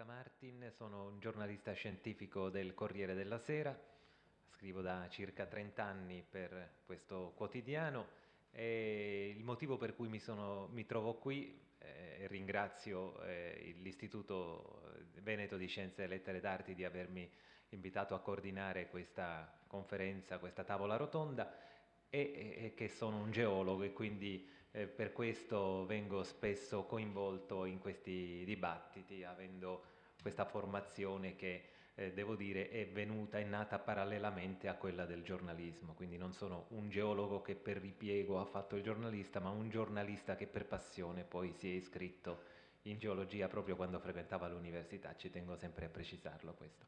Luca Martin, sono un giornalista scientifico del Corriere della Sera, scrivo da circa 30 anni per questo quotidiano e il motivo per cui mi trovo qui e ringrazio l'Istituto Veneto di Scienze e Lettere d'Arti di avermi invitato a coordinare questa conferenza, questa tavola rotonda e che sono un geologo e quindi per questo vengo spesso coinvolto in questi dibattiti, avendo questa formazione che devo dire è nata parallelamente a quella del giornalismo, quindi non sono un geologo che per ripiego ha fatto il giornalista, ma un giornalista che per passione poi si è iscritto in geologia proprio quando frequentava l'università, ci tengo sempre a precisarlo questo.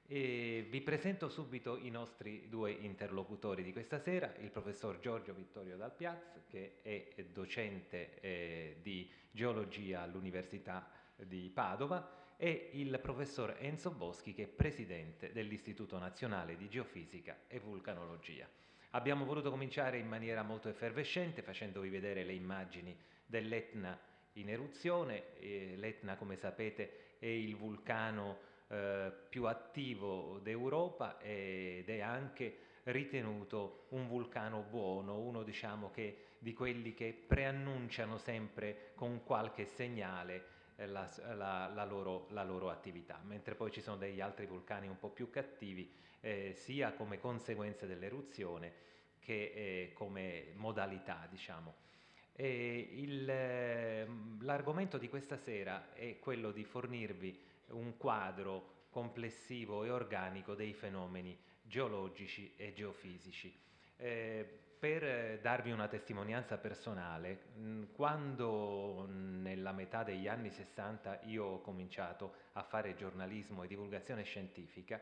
E vi presento subito i nostri due interlocutori di questa sera, il professor Giorgio Vittorio Dal Piaz, che è docente di geologia all'Università di Padova, e il professor Enzo Boschi, che è presidente dell'Istituto Nazionale di Geofisica e Vulcanologia. Abbiamo voluto cominciare in maniera molto effervescente, facendovi vedere le immagini dell'Etna in eruzione. L'Etna, come sapete, è il vulcano più attivo d'Europa ed è anche ritenuto un vulcano buono, uno diciamo di quelli che preannunciano sempre con qualche segnale la loro attività, mentre poi ci sono degli altri vulcani un po' più cattivi, sia come conseguenza dell'eruzione che come modalità, diciamo. L'argomento di questa sera è quello di fornirvi un quadro complessivo e organico dei fenomeni geologici e geofisici. Per darvi una testimonianza personale, quando nella metà degli anni 60 io ho cominciato a fare giornalismo e divulgazione scientifica,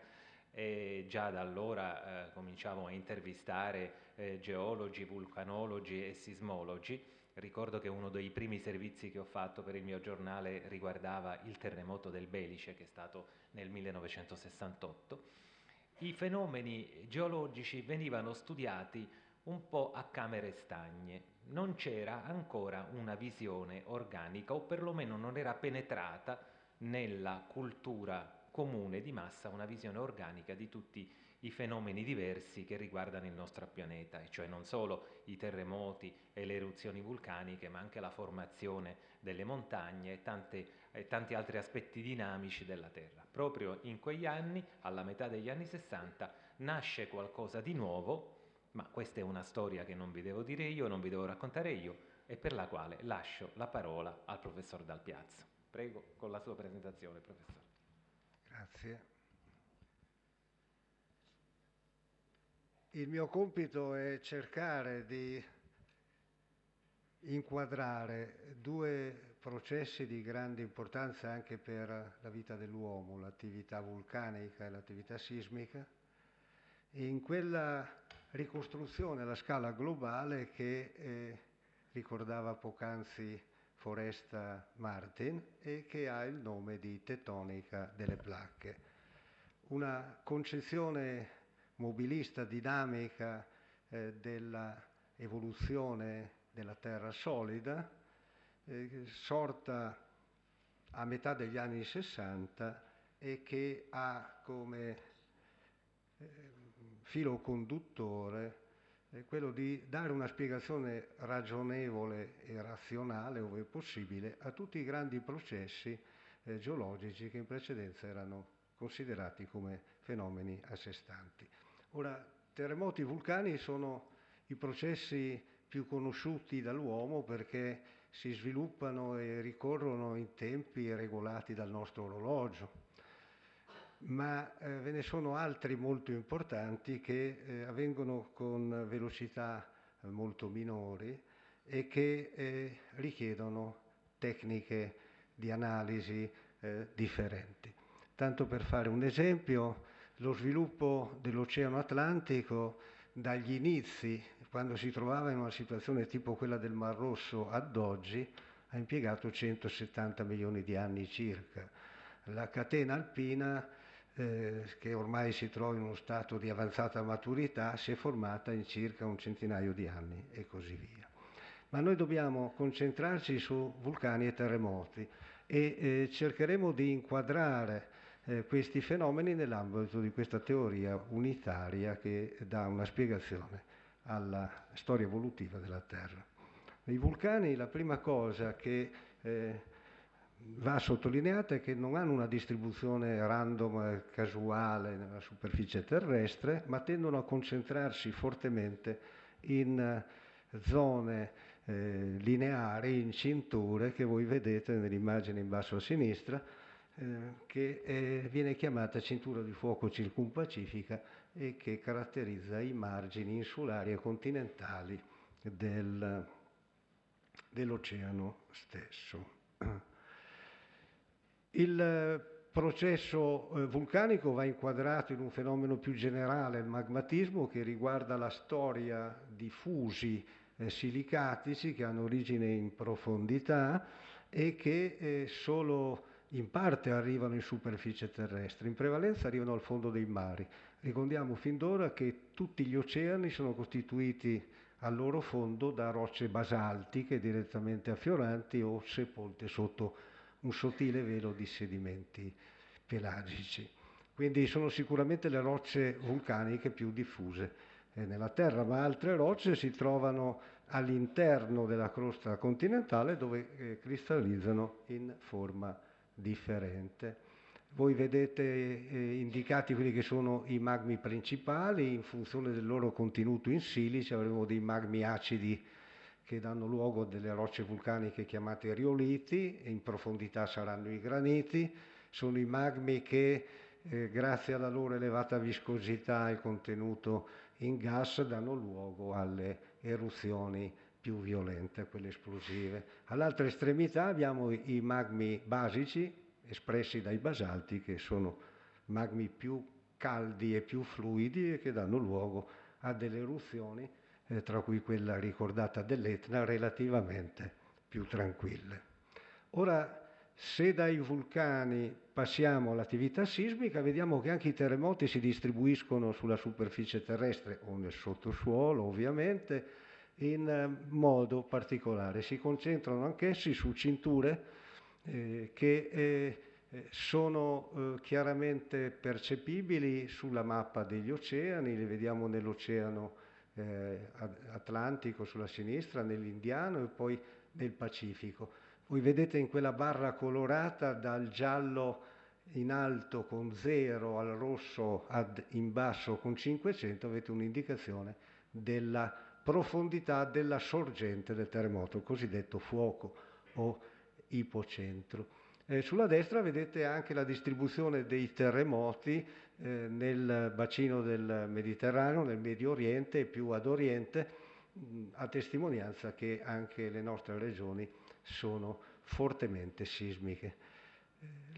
e già da allora cominciavo a intervistare geologi, vulcanologi e sismologi. Ricordo che uno dei primi servizi che ho fatto per il mio giornale riguardava il terremoto del Belice, che è stato nel 1968. I fenomeni geologici venivano studiati un po' a camere stagne, non c'era ancora una visione organica, o perlomeno non era penetrata nella cultura comune di massa una visione organica di tutti i fenomeni diversi che riguardano il nostro pianeta, e cioè non solo i terremoti e le eruzioni vulcaniche, ma anche la formazione delle montagne e tanti altri aspetti dinamici della Terra. Proprio in quegli anni, alla metà degli anni 60, nasce qualcosa di nuovo, ma questa è una storia che non vi devo dire io, non vi devo raccontare io, e per la quale lascio la parola al professor Dal Piaz. Prego, con la sua presentazione, professore. Grazie. Il mio compito è cercare di inquadrare due processi di grande importanza anche per la vita dell'uomo, l'attività vulcanica e l'attività sismica, e in quella ricostruzione alla scala globale che ricordava poc'anzi Foresta Martin e che ha il nome di tettonica delle placche. Una concezione mobilista, dinamica della evoluzione della Terra solida, sorta a metà degli anni 60 e che ha come filo conduttore quello di dare una spiegazione ragionevole e razionale, ove possibile, a tutti i grandi processi geologici che in precedenza erano considerati come fenomeni a sé stanti. Ora, terremoti vulcani sono i processi più conosciuti dall'uomo perché si sviluppano e ricorrono in tempi regolati dal nostro orologio, ma ve ne sono altri molto importanti che avvengono con velocità molto minori e che richiedono tecniche di analisi differenti. Tanto per fare un esempio, lo sviluppo dell'Oceano Atlantico dagli inizi, quando si trovava in una situazione tipo quella del Mar Rosso ad oggi, ha impiegato 170 milioni di anni circa. La catena alpina, che ormai si trova in uno stato di avanzata maturità, si è formata in circa un centinaio di anni e così via. Ma noi dobbiamo concentrarci su vulcani e terremoti e cercheremo di inquadrare questi fenomeni nell'ambito di questa teoria unitaria che dà una spiegazione alla storia evolutiva della Terra. I vulcani, la prima cosa che va sottolineata è che non hanno una distribuzione random, casuale nella superficie terrestre, ma tendono a concentrarsi fortemente in zone lineari, in cinture che voi vedete nell'immagine in basso a sinistra, che viene chiamata cintura di fuoco circumpacifica e che caratterizza i margini insulari e continentali dell'oceano stesso. Il processo vulcanico va inquadrato in un fenomeno più generale, il magmatismo, che riguarda la storia di fusi silicatici che hanno origine in profondità e che solo in parte arrivano in superficie terrestre, in prevalenza arrivano al fondo dei mari. Ricordiamo fin d'ora che tutti gli oceani sono costituiti al loro fondo da rocce basaltiche direttamente affioranti o sepolte sotto un sottile velo di sedimenti pelagici. Quindi sono sicuramente le rocce vulcaniche più diffuse nella Terra, ma altre rocce si trovano all'interno della crosta continentale dove cristallizzano in forma differente. Voi vedete indicati quelli che sono i magmi principali. In funzione del loro contenuto in silice avremo dei magmi acidi che danno luogo a delle rocce vulcaniche chiamate rioliti, e in profondità saranno i graniti. Sono i magmi che grazie alla loro elevata viscosità e contenuto in gas danno luogo alle eruzioni più violente, quelle esplosive. All'altra estremità abbiamo i magmi basici espressi dai basalti, che sono magmi più caldi e più fluidi e che danno luogo a delle eruzioni, tra cui quella ricordata dell'Etna, relativamente più tranquille. Ora, se dai vulcani passiamo all'attività sismica, vediamo che anche i terremoti si distribuiscono sulla superficie terrestre o nel sottosuolo, ovviamente, in modo particolare. Si concentrano anch'essi su cinture che sono chiaramente percepibili sulla mappa degli oceani. Le vediamo nell'oceano Atlantico sulla sinistra, nell'Indiano e poi nel Pacifico. Voi vedete in quella barra colorata dal giallo in alto con 0 al rosso in basso con 500, avete un'indicazione della profondità della sorgente del terremoto, il cosiddetto fuoco o ipocentro. Sulla destra vedete anche la distribuzione dei terremoti nel bacino del Mediterraneo, nel Medio Oriente e più ad oriente, a testimonianza che anche le nostre regioni sono fortemente sismiche.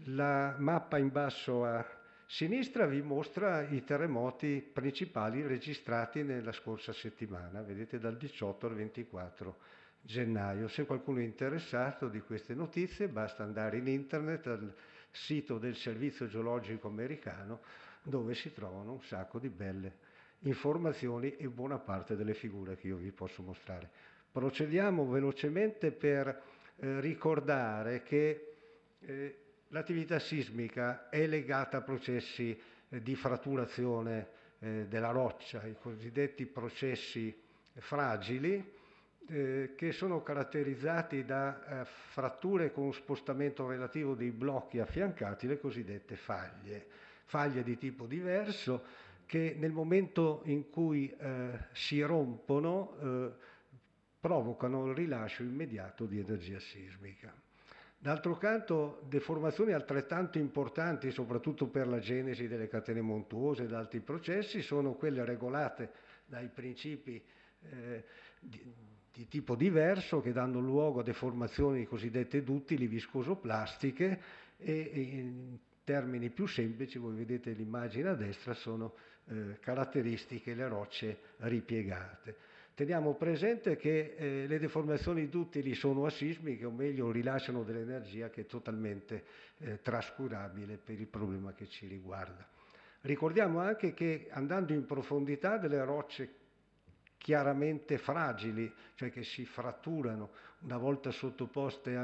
La mappa in basso a sinistra vi mostra i terremoti principali registrati nella scorsa settimana, vedete dal 18 al 24 gennaio. Se qualcuno è interessato di queste notizie basta andare in internet al sito del Servizio Geologico Americano, dove si trovano un sacco di belle informazioni e buona parte delle figure che io vi posso mostrare. Procediamo velocemente per ricordare che l'attività sismica è legata a processi di fratturazione della roccia, i cosiddetti processi fragili, che sono caratterizzati da fratture con spostamento relativo dei blocchi affiancati, le cosiddette faglie di tipo diverso, che nel momento in cui si rompono provocano il rilascio immediato di energia sismica. D'altro canto, deformazioni altrettanto importanti, soprattutto per la genesi delle catene montuose ed altri processi, sono quelle regolate dai principi di tipo diverso, che danno luogo a deformazioni cosiddette duttili viscosoplastiche e in termini più semplici, voi vedete l'immagine a destra, sono caratteristiche le rocce ripiegate. Teniamo presente che le deformazioni duttili sono asismiche, o meglio rilasciano dell'energia che è totalmente trascurabile per il problema che ci riguarda. Ricordiamo anche che andando in profondità delle rocce chiaramente fragili, cioè che si fratturano una volta sottoposte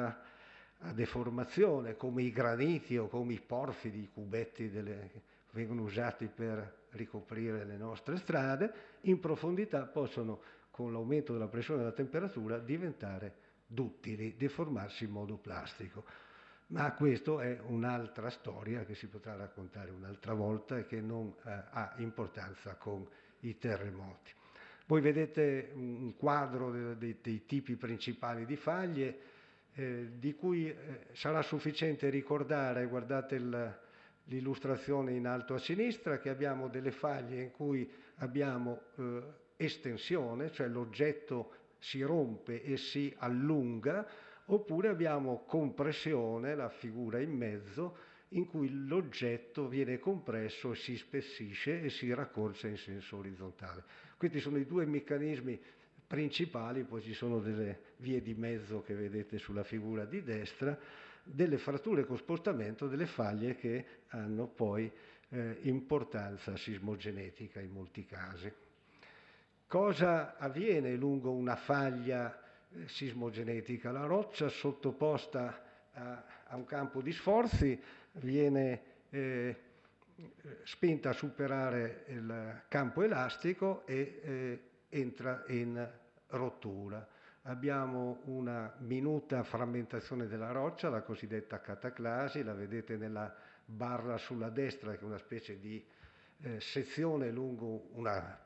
a deformazione, come i graniti o come i porfidi, i cubetti che vengono usati per ricoprire le nostre strade, in profondità possono, con l'aumento della pressione e della temperatura, diventare duttili, deformarsi in modo plastico. Ma questo è un'altra storia che si potrà raccontare un'altra volta e che non ha importanza con i terremoti. Voi vedete un quadro dei tipi principali di faglie, di cui sarà sufficiente ricordare, guardate l'illustrazione in alto a sinistra, che abbiamo delle faglie in cui abbiamo estensione, cioè l'oggetto si rompe e si allunga, oppure abbiamo compressione, la figura in mezzo, in cui l'oggetto viene compresso, si spessisce e si raccorcia in senso orizzontale. Questi sono i due meccanismi principali, poi ci sono delle vie di mezzo che vedete sulla figura di destra, delle fratture con spostamento delle faglie che hanno poi importanza sismogenetica in molti casi. Cosa avviene lungo una faglia sismogenetica? La roccia sottoposta a un campo di sforzi viene spinta a superare il campo elastico e entra in rottura. Abbiamo una minuta frammentazione della roccia, la cosiddetta cataclasi, la vedete nella barra sulla destra, che è una specie di sezione lungo una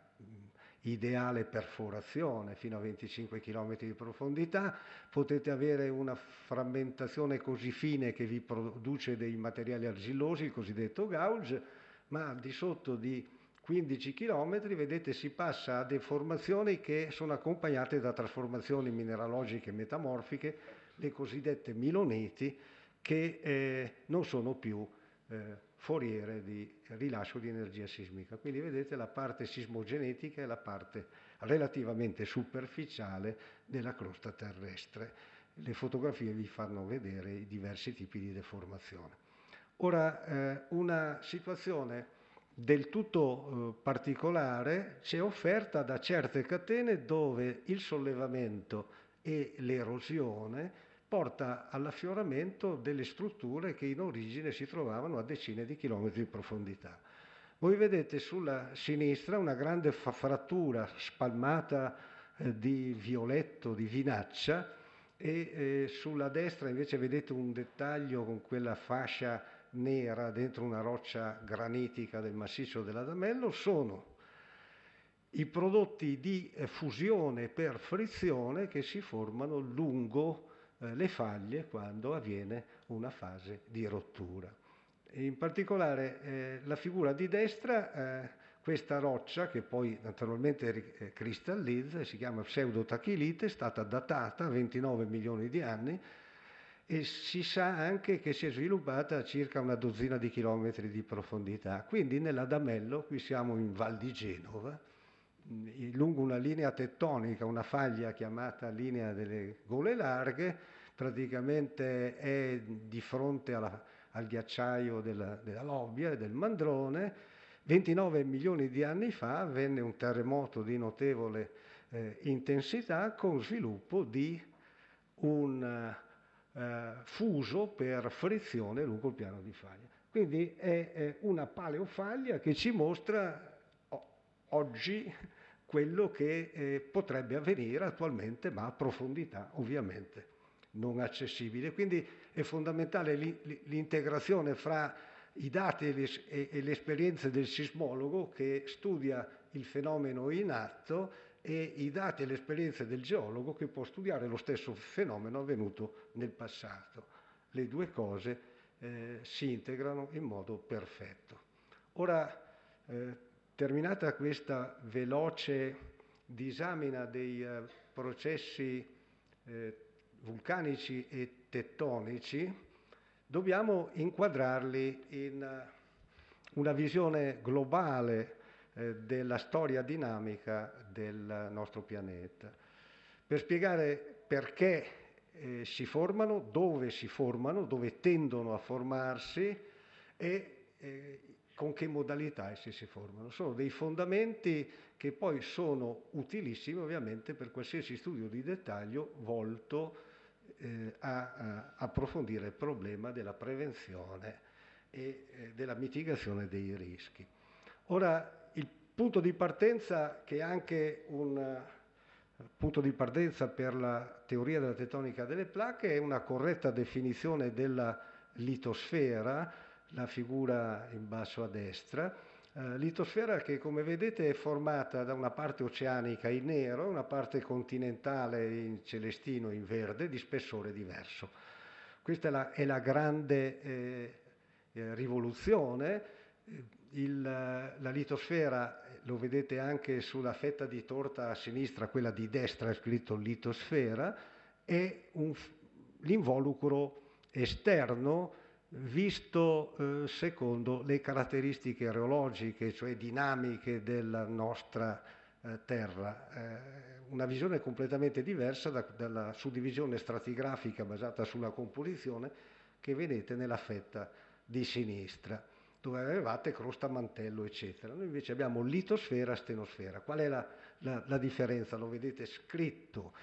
ideale perforazione fino a 25 km di profondità. Potete avere una frammentazione così fine che vi produce dei materiali argillosi, il cosiddetto gouge, ma al di sotto di 15 km vedete si passa a deformazioni che sono accompagnate da trasformazioni mineralogiche metamorfiche, le cosiddette miloniti, che non sono più foriere di rilascio di energia sismica. Quindi vedete la parte sismogenetica e la parte relativamente superficiale della crosta terrestre. Le fotografie vi fanno vedere i diversi tipi di deformazione. Ora, una situazione del tutto particolare ci è offerta da certe catene dove il sollevamento e l'erosione porta all'affioramento delle strutture che in origine si trovavano a decine di chilometri di profondità. Voi vedete sulla sinistra una grande frattura spalmata di violetto, di vinaccia, e sulla destra invece vedete un dettaglio con quella fascia nera dentro una roccia granitica del massiccio dell'Adamello. Sono i prodotti di fusione per frizione che si formano lungo le faglie quando avviene una fase di rottura. In particolare la figura di destra, questa roccia che poi naturalmente cristallizza e si chiama pseudotachilite, è stata datata a 29 milioni di anni e si sa anche che si è sviluppata a circa una dozzina di chilometri di profondità. Quindi nell'Adamello, qui siamo in Val di Genova, lungo una linea tettonica, una faglia chiamata linea delle gole larghe, praticamente è di fronte al ghiacciaio della Lobbia e del Mandrone. 29 milioni di anni fa avvenne un terremoto di notevole intensità con sviluppo di un fuso per frizione lungo il piano di faglia. Quindi è una paleofaglia che ci mostra oggi quello che potrebbe avvenire attualmente, ma a profondità ovviamente non accessibile. Quindi è fondamentale l'integrazione fra i dati e le esperienze del sismologo che studia il fenomeno in atto e i dati e le esperienze del geologo che può studiare lo stesso fenomeno avvenuto nel passato. Le due cose si integrano in modo perfetto. Ora, terminata questa veloce disamina dei processi vulcanici e tettonici, dobbiamo inquadrarli in una visione globale della storia dinamica del nostro pianeta, per spiegare perché si formano, dove tendono a formarsi e con che modalità essi si formano. Sono dei fondamenti che poi sono utilissimi ovviamente per qualsiasi studio di dettaglio volto a approfondire il problema della prevenzione e della mitigazione dei rischi. Ora, il punto di partenza, che è anche un punto di partenza per la teoria della tettonica delle placche, è una corretta definizione della litosfera, la figura in basso a destra. Litosfera che, come vedete, è formata da una parte oceanica in nero e una parte continentale in celestino, in verde, di spessore diverso. Questa è la grande rivoluzione. La litosfera, lo vedete anche sulla fetta di torta a sinistra, quella di destra è scritto litosfera, è l'involucro esterno visto secondo le caratteristiche areologiche, cioè dinamiche della nostra Terra. Una visione completamente diversa dalla suddivisione stratigrafica basata sulla composizione che vedete nella fetta di sinistra, dove avevate crosta, mantello, eccetera. Noi invece abbiamo litosfera, stenosfera. Qual è la differenza? Lo vedete scritto.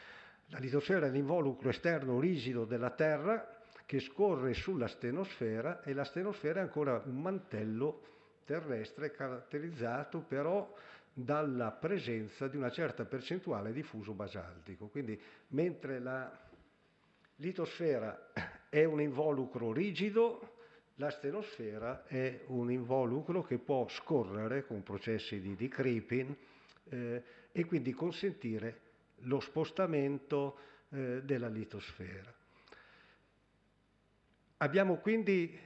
La litosfera è l'involucro esterno rigido della Terra che scorre sulla stenosfera, e la stenosfera è ancora un mantello terrestre caratterizzato però dalla presenza di una certa percentuale di fuso basaltico. Quindi mentre la litosfera è un involucro rigido, la stenosfera è un involucro che può scorrere con processi di creeping e quindi consentire lo spostamento della litosfera. Abbiamo quindi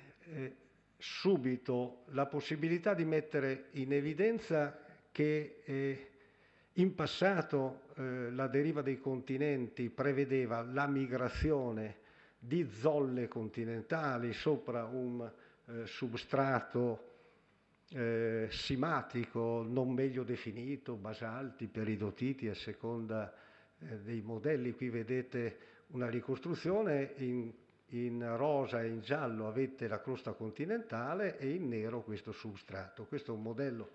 subito la possibilità di mettere in evidenza che in passato la deriva dei continenti prevedeva la migrazione di zolle continentali sopra un substrato simatico non meglio definito, basalti, peridotiti, a seconda dei modelli. Qui vedete una ricostruzione, in rosa e in giallo avete la crosta continentale e in nero questo substrato. Questo è un modello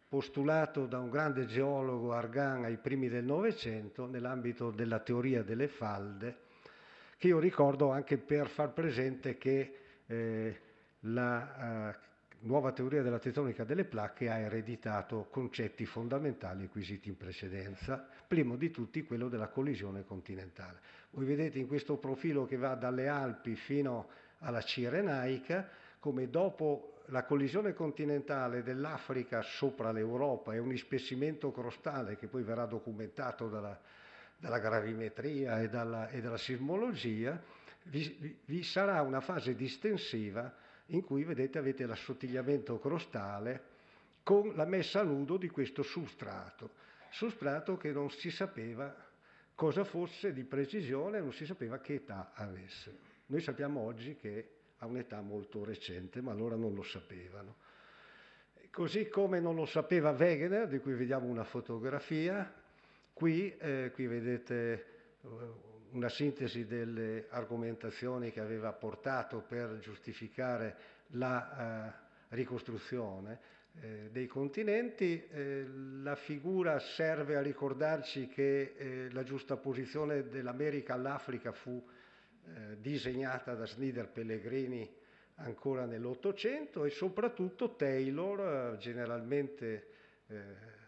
postulato da un grande geologo, Argan, ai primi del Novecento, nell'ambito della teoria delle falde, che io ricordo anche per far presente che la nuova teoria della tettonica delle placche ha ereditato concetti fondamentali acquisiti in precedenza, primo di tutti quello della collisione continentale. Voi vedete in questo profilo che va dalle Alpi fino alla Cirenaica come dopo la collisione continentale dell'Africa sopra l'Europa e un ispessimento crostale che poi verrà documentato dalla gravimetria e dalla sismologia, vi sarà una fase distensiva in cui, vedete, avete l'assottigliamento crostale con la messa a nudo di questo substrato che non si sapeva cosa fosse di precisione, non si sapeva che età avesse. Noi sappiamo oggi che ha un'età molto recente, ma allora non lo sapevano. Così come non lo sapeva Wegener, di cui vediamo una fotografia. Qui vedete una sintesi delle argomentazioni che aveva portato per giustificare la ricostruzione dei continenti. La figura serve a ricordarci che la giustaposizione dell'America all'Africa fu disegnata da Snider Pellegrini ancora nell'Ottocento, e soprattutto Taylor, generalmente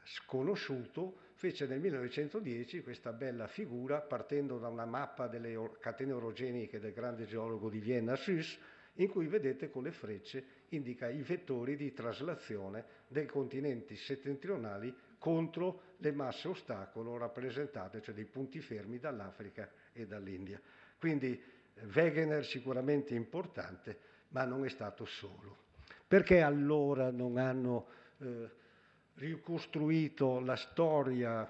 sconosciuto, fece nel 1910 questa bella figura partendo da una mappa delle catene orogeniche del grande geologo di Vienna, Suess, in cui vedete con le frecce indica i vettori di traslazione dei continenti settentrionali contro le masse ostacolo rappresentate, cioè dei punti fermi dall'Africa e dall'India. Quindi Wegener sicuramente importante, ma non è stato solo. Perché allora non hanno ricostruito la storia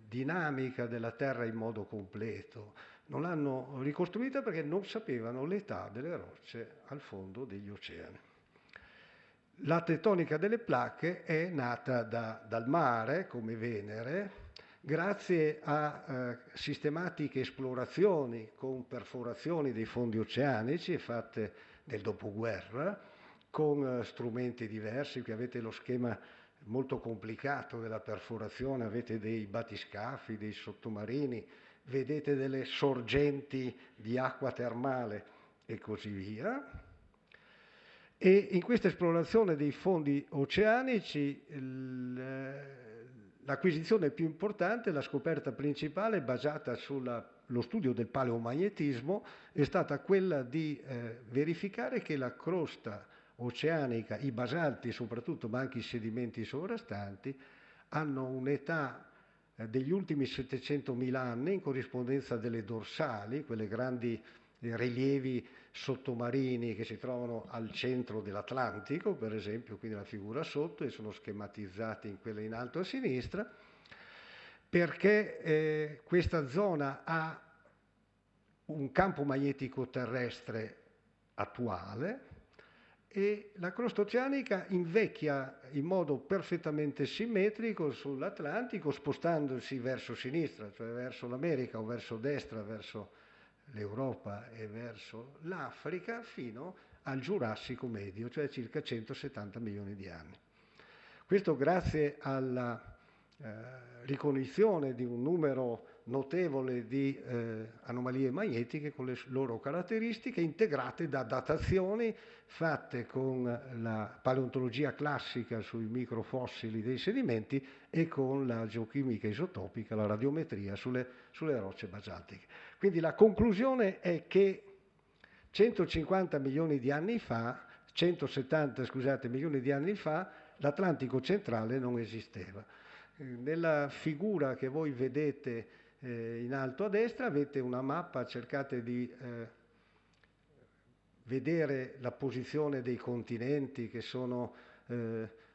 dinamica della Terra in modo completo? Non l'hanno ricostruita perché non sapevano l'età delle rocce al fondo degli oceani. La tettonica delle placche è nata dal mare, come Venere, grazie a sistematiche esplorazioni con perforazioni dei fondi oceanici fatte nel dopoguerra, con strumenti diversi. Qui avete lo schema molto complicato della perforazione, avete dei batiscafi, dei sottomarini, vedete delle sorgenti di acqua termale e così via. E in questa esplorazione dei fondi oceanici l'acquisizione più importante, la scoperta principale basata sullo studio del paleomagnetismo è stata quella di verificare che la crosta oceanica, i basalti soprattutto, ma anche i sedimenti sovrastanti, hanno un'età degli ultimi 700.000 anni in corrispondenza delle dorsali, quelle grandi rilievi sottomarini che si trovano al centro dell'Atlantico, per esempio, quindi la figura sotto, e sono schematizzati in quella in alto a sinistra, perché questa zona ha un campo magnetico terrestre attuale e la crosta oceanica invecchia in modo perfettamente simmetrico sull'Atlantico, spostandosi verso sinistra, cioè verso l'America, o verso destra, verso l'Europa e verso l'Africa, fino al Giurassico medio, cioè circa 170 milioni di anni. Questo grazie alla ricognizione di un numero notevole di anomalie magnetiche con le loro caratteristiche, integrate da datazioni fatte con la paleontologia classica sui microfossili dei sedimenti e con la geochimica isotopica, la radiometria sulle rocce basaltiche. Quindi la conclusione è che 150 milioni di anni fa, 170 scusate, milioni di anni fa, l'Atlantico centrale non esisteva. Nella figura che voi vedete in alto a destra avete una mappa, cercate di vedere la posizione dei continenti che sono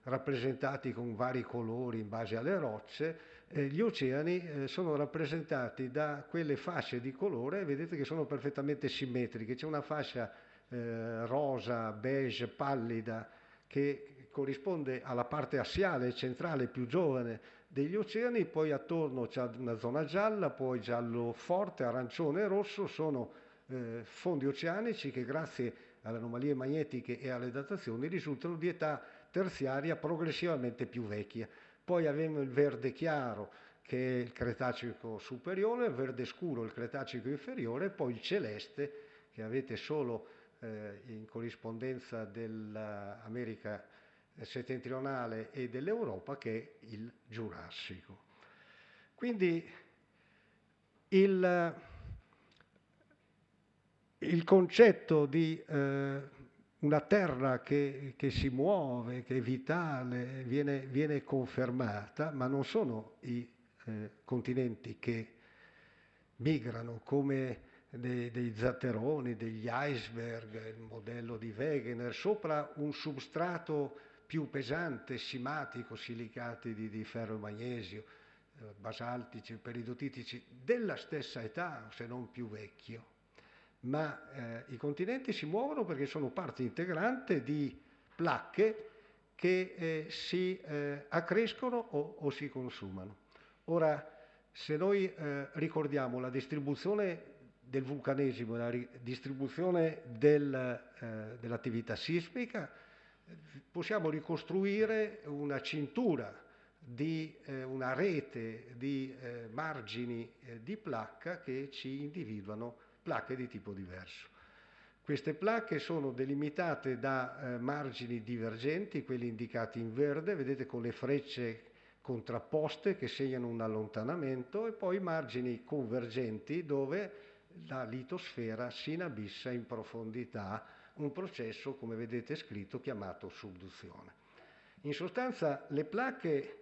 rappresentati con vari colori in base alle rocce. Gli oceani sono rappresentati da quelle fasce di colore, vedete che sono perfettamente simmetriche. C'è una fascia rosa, beige, pallida, che corrisponde alla parte assiale centrale più giovane degli oceani, poi attorno c'è una zona gialla, poi giallo forte, arancione e rosso, sono fondi oceanici che grazie alle anomalie magnetiche e alle datazioni risultano di età terziaria progressivamente più vecchia. Poi abbiamo il verde chiaro, che è il Cretacico superiore, il verde scuro, il Cretacico inferiore, e poi il celeste, che avete solo in corrispondenza dell'America settentrionale e dell'Europa, che è il Giurassico. Quindi il concetto di una terra che si muove, che è vitale, viene confermata, ma non sono i continenti che migrano come dei zatteroni, degli iceberg, il modello di Wegener, sopra un substrato più pesante, simatico, silicati di ferro e magnesio, basaltici, peridotitici, della stessa età, se non più vecchio. Ma i continenti si muovono perché sono parte integrante di placche che si accrescono o si consumano. Ora, se noi ricordiamo la distribuzione del vulcanesimo, la distribuzione dell'attività sismica, possiamo ricostruire una cintura una rete di margini di placca che ci individuano placche di tipo diverso. Queste placche sono delimitate da margini divergenti, quelli indicati in verde, vedete, con le frecce contrapposte che segnano un allontanamento, e poi margini convergenti dove la litosfera si inabissa in profondità, un processo, come vedete scritto, chiamato subduzione. In sostanza le placche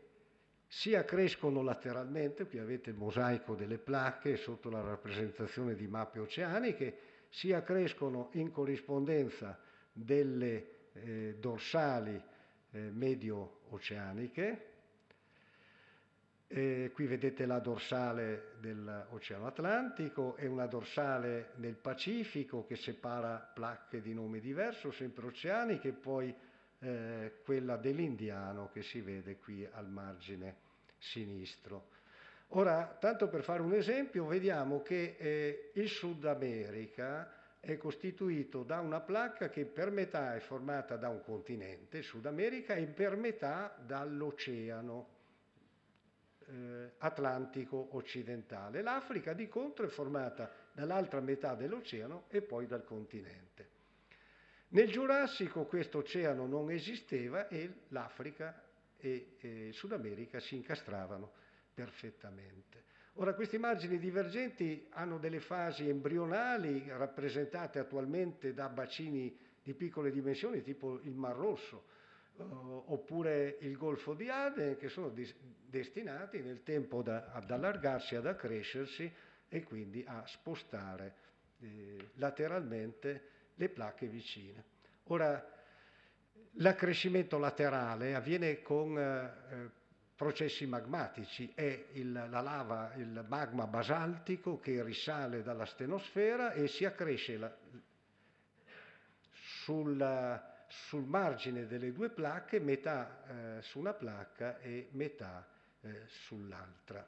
sia crescono lateralmente, qui avete il mosaico delle placche sotto la rappresentazione di mappe oceaniche, sia crescono in corrispondenza delle dorsali medio-oceaniche. Qui vedete la dorsale dell'Oceano Atlantico e una dorsale del Pacifico che separa placche di nome diverso, sempre oceaniche, e poi quella dell'Indiano che si vede qui al margine sinistro. Ora, tanto per fare un esempio, vediamo che il Sud America è costituito da una placca che per metà è formata da un continente, il Sud America, e per metà dall'oceano Atlantico occidentale. L'Africa di contro è formata dall'altra metà dell'oceano e poi dal continente. Nel Giurassico questo oceano non esisteva e l'Africa e il Sud America si incastravano perfettamente. Ora, questi margini divergenti hanno delle fasi embrionali rappresentate attualmente da bacini di piccole dimensioni, tipo il Mar Rosso, oppure il Golfo di Aden, che sono destinati nel tempo ad allargarsi, ad accrescersi e quindi a spostare lateralmente le placche vicine. Ora, l'accrescimento laterale avviene con processi magmatici, è la lava, il magma basaltico che risale dalla stenosfera e si accresce sul margine delle due placche, metà su una placca e metà sull'altra.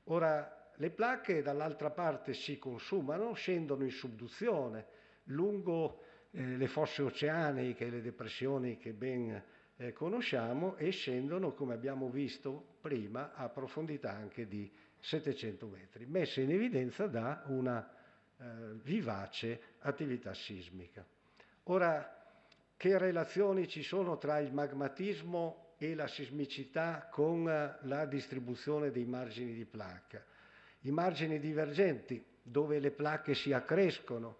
Ora, le placche dall'altra parte si consumano, scendono in subduzione lungo le fosse oceaniche, le depressioni che ben conosciamo, e scendono, come abbiamo visto prima, a profondità anche di 700 metri, messe in evidenza da una vivace attività sismica. Ora, che relazioni ci sono tra il magmatismo e la sismicità con la distribuzione dei margini di placca? I margini divergenti, dove le placche si accrescono,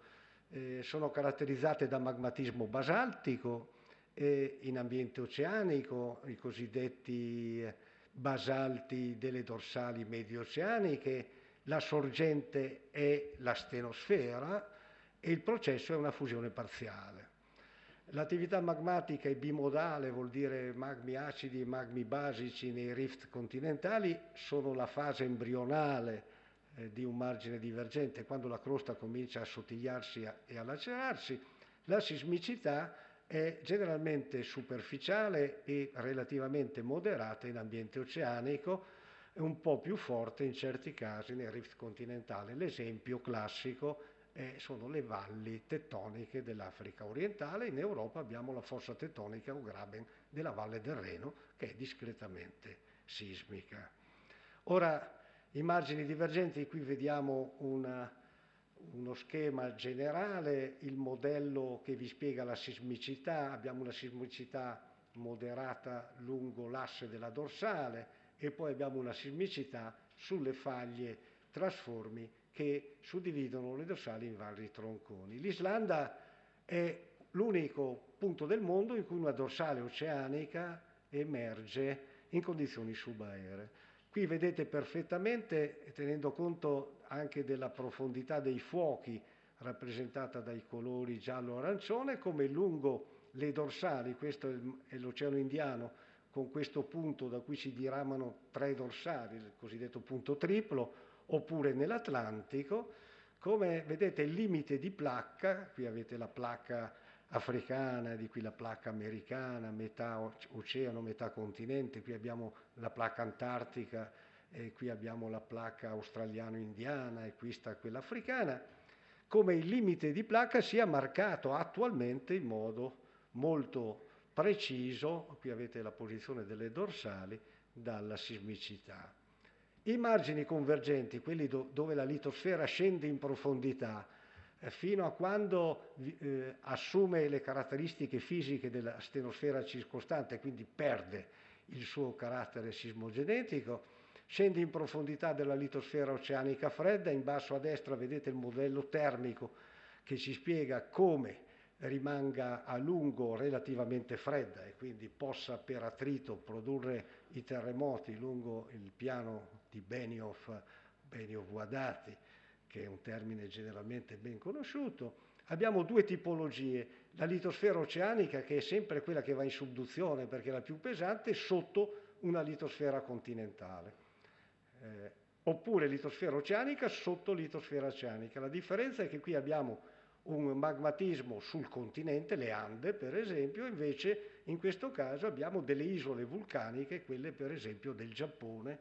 sono caratterizzate da magmatismo basaltico e in ambiente oceanico, i cosiddetti basalti delle dorsali medio-oceaniche, la sorgente è la stenosfera e il processo è una fusione parziale. L'attività magmatica è bimodale, vuol dire magmi acidi e magmi basici nei rift continentali, sono la fase embrionale di un margine divergente, quando la crosta comincia a assottigliarsi e a lacerarsi. La sismicità è generalmente superficiale e relativamente moderata in ambiente oceanico, è un po' più forte in certi casi nel rift continentale. L'esempio classico sono le valli tettoniche dell'Africa orientale. In Europa abbiamo la fossa tettonica o graben della Valle del Reno, che è discretamente sismica. Ora, i margini divergenti, qui vediamo uno schema generale, il modello che vi spiega la sismicità. Abbiamo una sismicità moderata lungo l'asse della dorsale e poi abbiamo una sismicità sulle faglie trasformi che suddividono le dorsali in vari tronconi. L'Islanda è l'unico punto del mondo in cui una dorsale oceanica emerge in condizioni subaeree. Qui vedete perfettamente, tenendo conto anche della profondità dei fuochi rappresentata dai colori giallo-arancione, come lungo le dorsali, questo è l'Oceano Indiano, con questo punto da cui si diramano 3 dorsali, il cosiddetto punto triplo, oppure nell'Atlantico, come vedete il limite di placca, qui avete la placca africana, di qui la placca americana, metà oceano, metà continente, qui abbiamo la placca antartica, e qui abbiamo la placca australiano-indiana e qui sta quella africana, come il limite di placca sia marcato attualmente in modo molto preciso, qui avete la posizione delle dorsali, dalla sismicità. I margini convergenti, quelli dove la litosfera scende in profondità, fino a quando assume le caratteristiche fisiche della stenosfera circostante, quindi perde il suo carattere sismogenetico, scende in profondità della litosfera oceanica fredda. In basso a destra vedete il modello termico che ci spiega come rimanga a lungo relativamente fredda e quindi possa per attrito produrre i terremoti lungo il piano di Benioff-Guadati, che è un termine generalmente ben conosciuto. Abbiamo 2 tipologie: la litosfera oceanica, che è sempre quella che va in subduzione perché è la più pesante, sotto una litosfera continentale, oppure litosfera oceanica sotto litosfera oceanica. La differenza è che qui abbiamo un magmatismo sul continente, le Ande per esempio, invece in questo caso abbiamo delle isole vulcaniche, quelle per esempio del Giappone,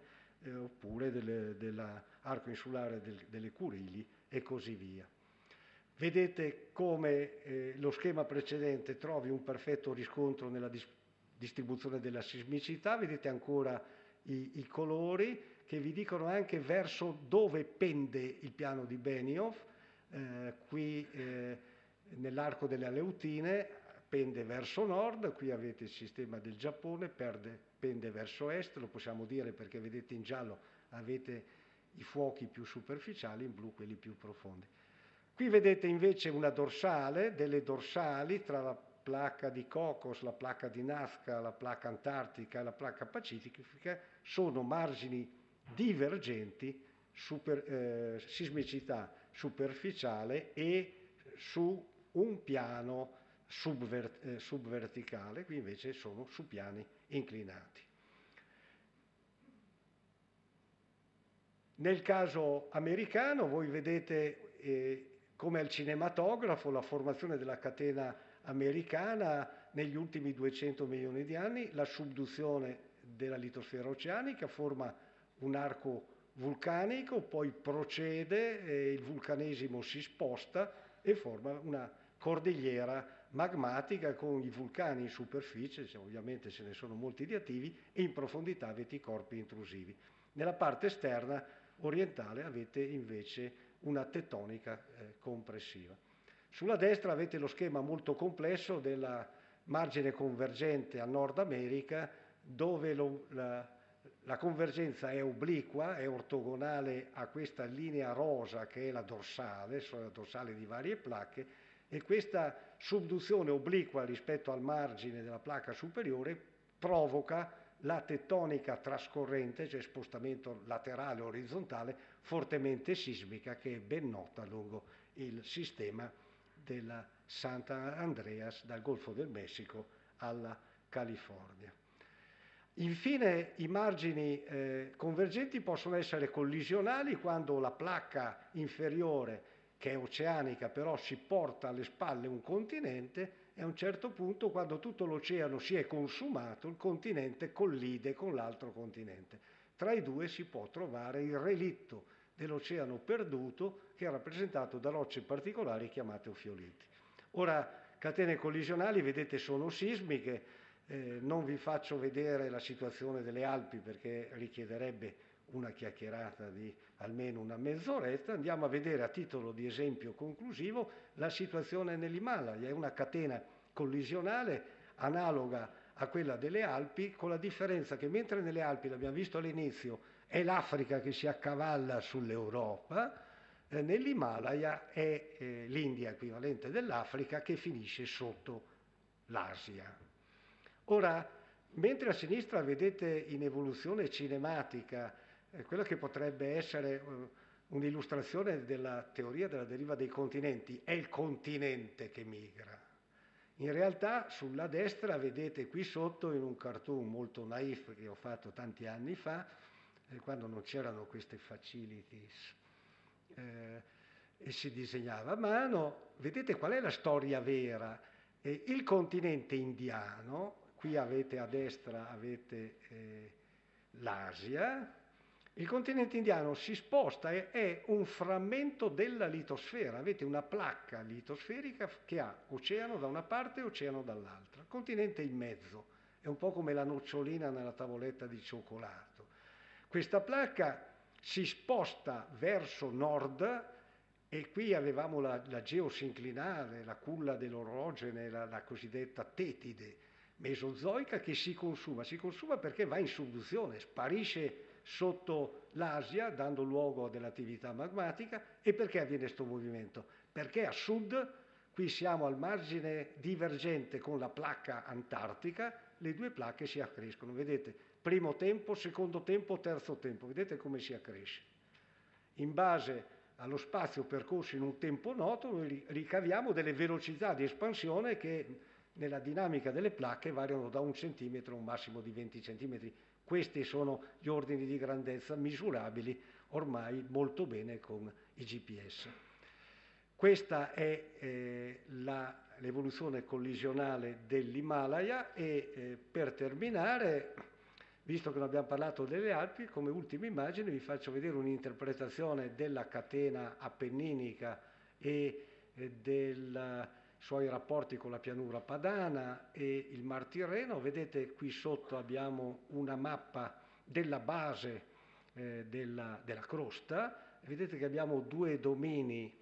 oppure dell'arco insulare delle Curili e così via. Vedete come lo schema precedente trovi un perfetto riscontro nella distribuzione della sismicità. Vedete ancora i colori che vi dicono anche verso dove pende il piano di Benioff. Qui nell'arco delle Aleutine pende verso nord, qui avete il sistema del Giappone, pende verso est, lo possiamo dire perché vedete in giallo avete i fuochi più superficiali, in blu quelli più profondi. Qui vedete invece una dorsale, delle dorsali tra la placca di Cocos, la placca di Nazca, la placca antartica e la placca pacifica, sono margini divergenti, sismicità superficiale e su un piano subverticale, qui invece sono su piani inclinati. Nel caso americano voi vedete come al cinematografo la formazione della catena americana negli ultimi 200 milioni di anni, la subduzione della litosfera oceanica forma un arco vulcanico, poi procede, il vulcanesimo si sposta e forma una cordigliera magmatica con i vulcani in superficie, ovviamente ce ne sono molti di attivi, e in profondità avete i corpi intrusivi. Nella parte esterna orientale avete invece una tettonica compressiva. Sulla destra avete lo schema molto complesso della margine convergente a Nord America, dove la convergenza è obliqua, è ortogonale a questa linea rosa che è la dorsale, sono la dorsale di varie placche, e questa subduzione obliqua rispetto al margine della placca superiore provoca la tettonica trascorrente, cioè spostamento laterale o orizzontale, fortemente sismica, che è ben nota lungo il sistema della Santa Andreas, dal Golfo del Messico alla California. Infine, i margini convergenti possono essere collisionali quando la placca inferiore, che è oceanica, però si porta alle spalle un continente, e a un certo punto, quando tutto l'oceano si è consumato, il continente collide con l'altro continente. Tra i due si può trovare il relitto dell'oceano perduto, che è rappresentato da rocce particolari chiamate ofioliti. Ora, catene collisionali, vedete, sono sismiche. Non vi faccio vedere la situazione delle Alpi perché richiederebbe una chiacchierata di almeno una mezz'oretta. Andiamo a vedere, a titolo di esempio conclusivo, la situazione nell'Himalaya. È una catena collisionale analoga a quella delle Alpi, con la differenza che mentre nelle Alpi, l'abbiamo visto all'inizio, è l'Africa che si accavalla sull'Europa, nell'Himalaya è l'India, equivalente dell'Africa, che finisce sotto l'Asia. Ora, mentre a sinistra vedete in evoluzione cinematica quello che potrebbe essere un'illustrazione della teoria della deriva dei continenti, è il continente che migra. In realtà sulla destra vedete qui sotto, in un cartoon molto naif che ho fatto tanti anni fa, quando non c'erano queste facilities e si disegnava a mano, vedete qual è la storia vera. Il continente indiano, qui avete a destra l'Asia. Il continente indiano si sposta, è un frammento della litosfera, avete una placca litosferica che ha oceano da una parte e oceano dall'altra. Il continente in mezzo, è un po' come la nocciolina nella tavoletta di cioccolato. Questa placca si sposta verso nord, e qui avevamo la geosinclinale, la culla dell'orogene, la cosiddetta tetide mesozoica, che si consuma perché va in subduzione, sparisce sotto l'Asia, dando luogo a dell'attività magmatica. E perché avviene questo movimento? Perché a sud, qui siamo al margine divergente con la placca antartica, le due placche si accrescono, vedete, primo tempo, secondo tempo, terzo tempo, vedete come si accresce. In base allo spazio percorso in un tempo noto, noi ricaviamo delle velocità di espansione che nella dinamica delle placche variano da 1 centimetro a un massimo di 20 centimetri. Questi sono gli ordini di grandezza misurabili ormai molto bene con i GPS. Questa è l'evoluzione collisionale dell'Himalaya e per terminare, visto che non abbiamo parlato delle Alpi, come ultima immagine vi faccio vedere un'interpretazione della catena appenninica e dei suoi rapporti con la pianura padana e il Mar Tirreno. Vedete qui sotto abbiamo una mappa della base della crosta. Vedete che abbiamo due domini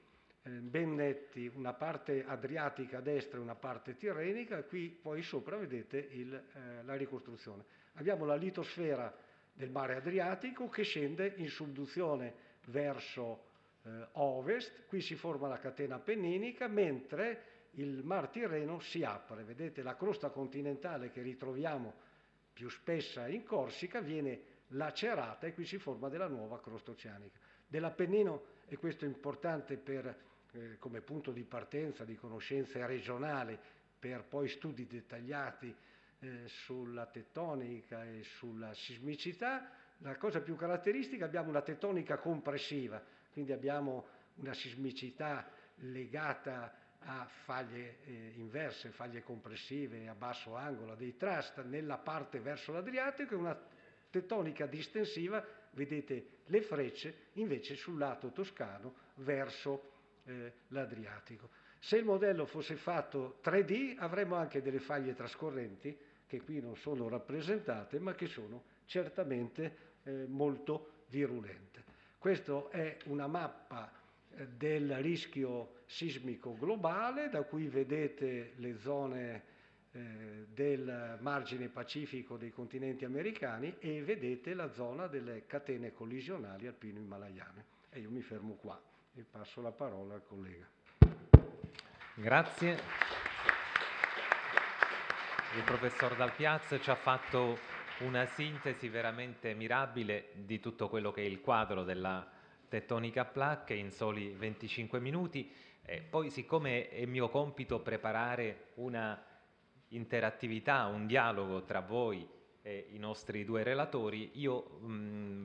ben netti, una parte adriatica a destra e una parte tirrenica, e qui poi sopra vedete la ricostruzione. Abbiamo la litosfera del mare Adriatico che scende in subduzione verso ovest, qui si forma la catena appenninica, mentre il Mar Tirreno si apre. Vedete la crosta continentale che ritroviamo più spessa in Corsica viene lacerata e qui si forma della nuova crosta oceanica. Dell'Appennino, e questo è importante come punto di partenza di conoscenze regionali per poi studi dettagliati sulla tettonica e sulla sismicità, la cosa più caratteristica: abbiamo una tettonica compressiva, quindi abbiamo una sismicità legata a faglie inverse, faglie compressive a basso angolo, a dei thrust nella parte verso l'Adriatico, e una tettonica distensiva, vedete le frecce invece sul lato toscano verso l'Adriatico. Se il modello fosse fatto 3D avremmo anche delle faglie trascorrenti che qui non sono rappresentate, ma che sono certamente molto virulente. Questa è una mappa del rischio sismico globale, da cui vedete le zone del margine pacifico dei continenti americani e vedete la zona delle catene collisionali alpino-himalayane. E io mi fermo qua e passo la parola al collega. Grazie. Il professor Dal Piaz ci ha fatto una sintesi veramente mirabile di tutto quello che è il quadro della tettonica a placche in soli 25 minuti. Poi, siccome è mio compito preparare una interattività, un dialogo tra voi e i nostri due relatori, io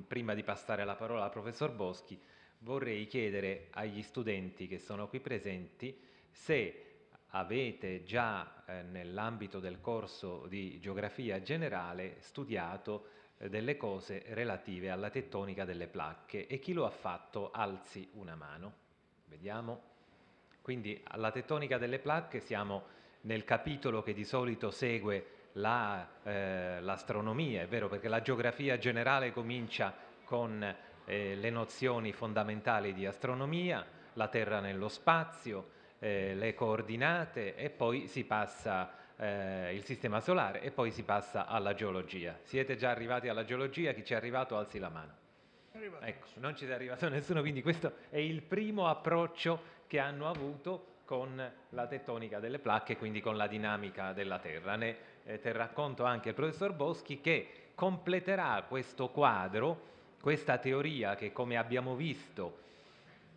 prima di passare la parola al professor Boschi vorrei chiedere agli studenti che sono qui presenti se avete già nell'ambito del corso di geografia generale studiato delle cose relative alla tettonica delle placche, e chi lo ha fatto alzi una mano. Vediamo. Quindi alla tettonica delle placche siamo nel capitolo che di solito segue l'astronomia, è vero, perché la geografia generale comincia con le nozioni fondamentali di astronomia, la Terra nello spazio, le coordinate, e poi si passa il sistema solare, e poi si passa alla geologia. Siete già arrivati alla geologia? Chi ci è arrivato alzi la mano. Ecco, non ci è arrivato nessuno, quindi questo è il primo approccio che hanno avuto con la tettonica delle placche, quindi con la dinamica della Terra. Ne terrà conto anche il professor Boschi, che completerà questo quadro, questa teoria che, come abbiamo visto,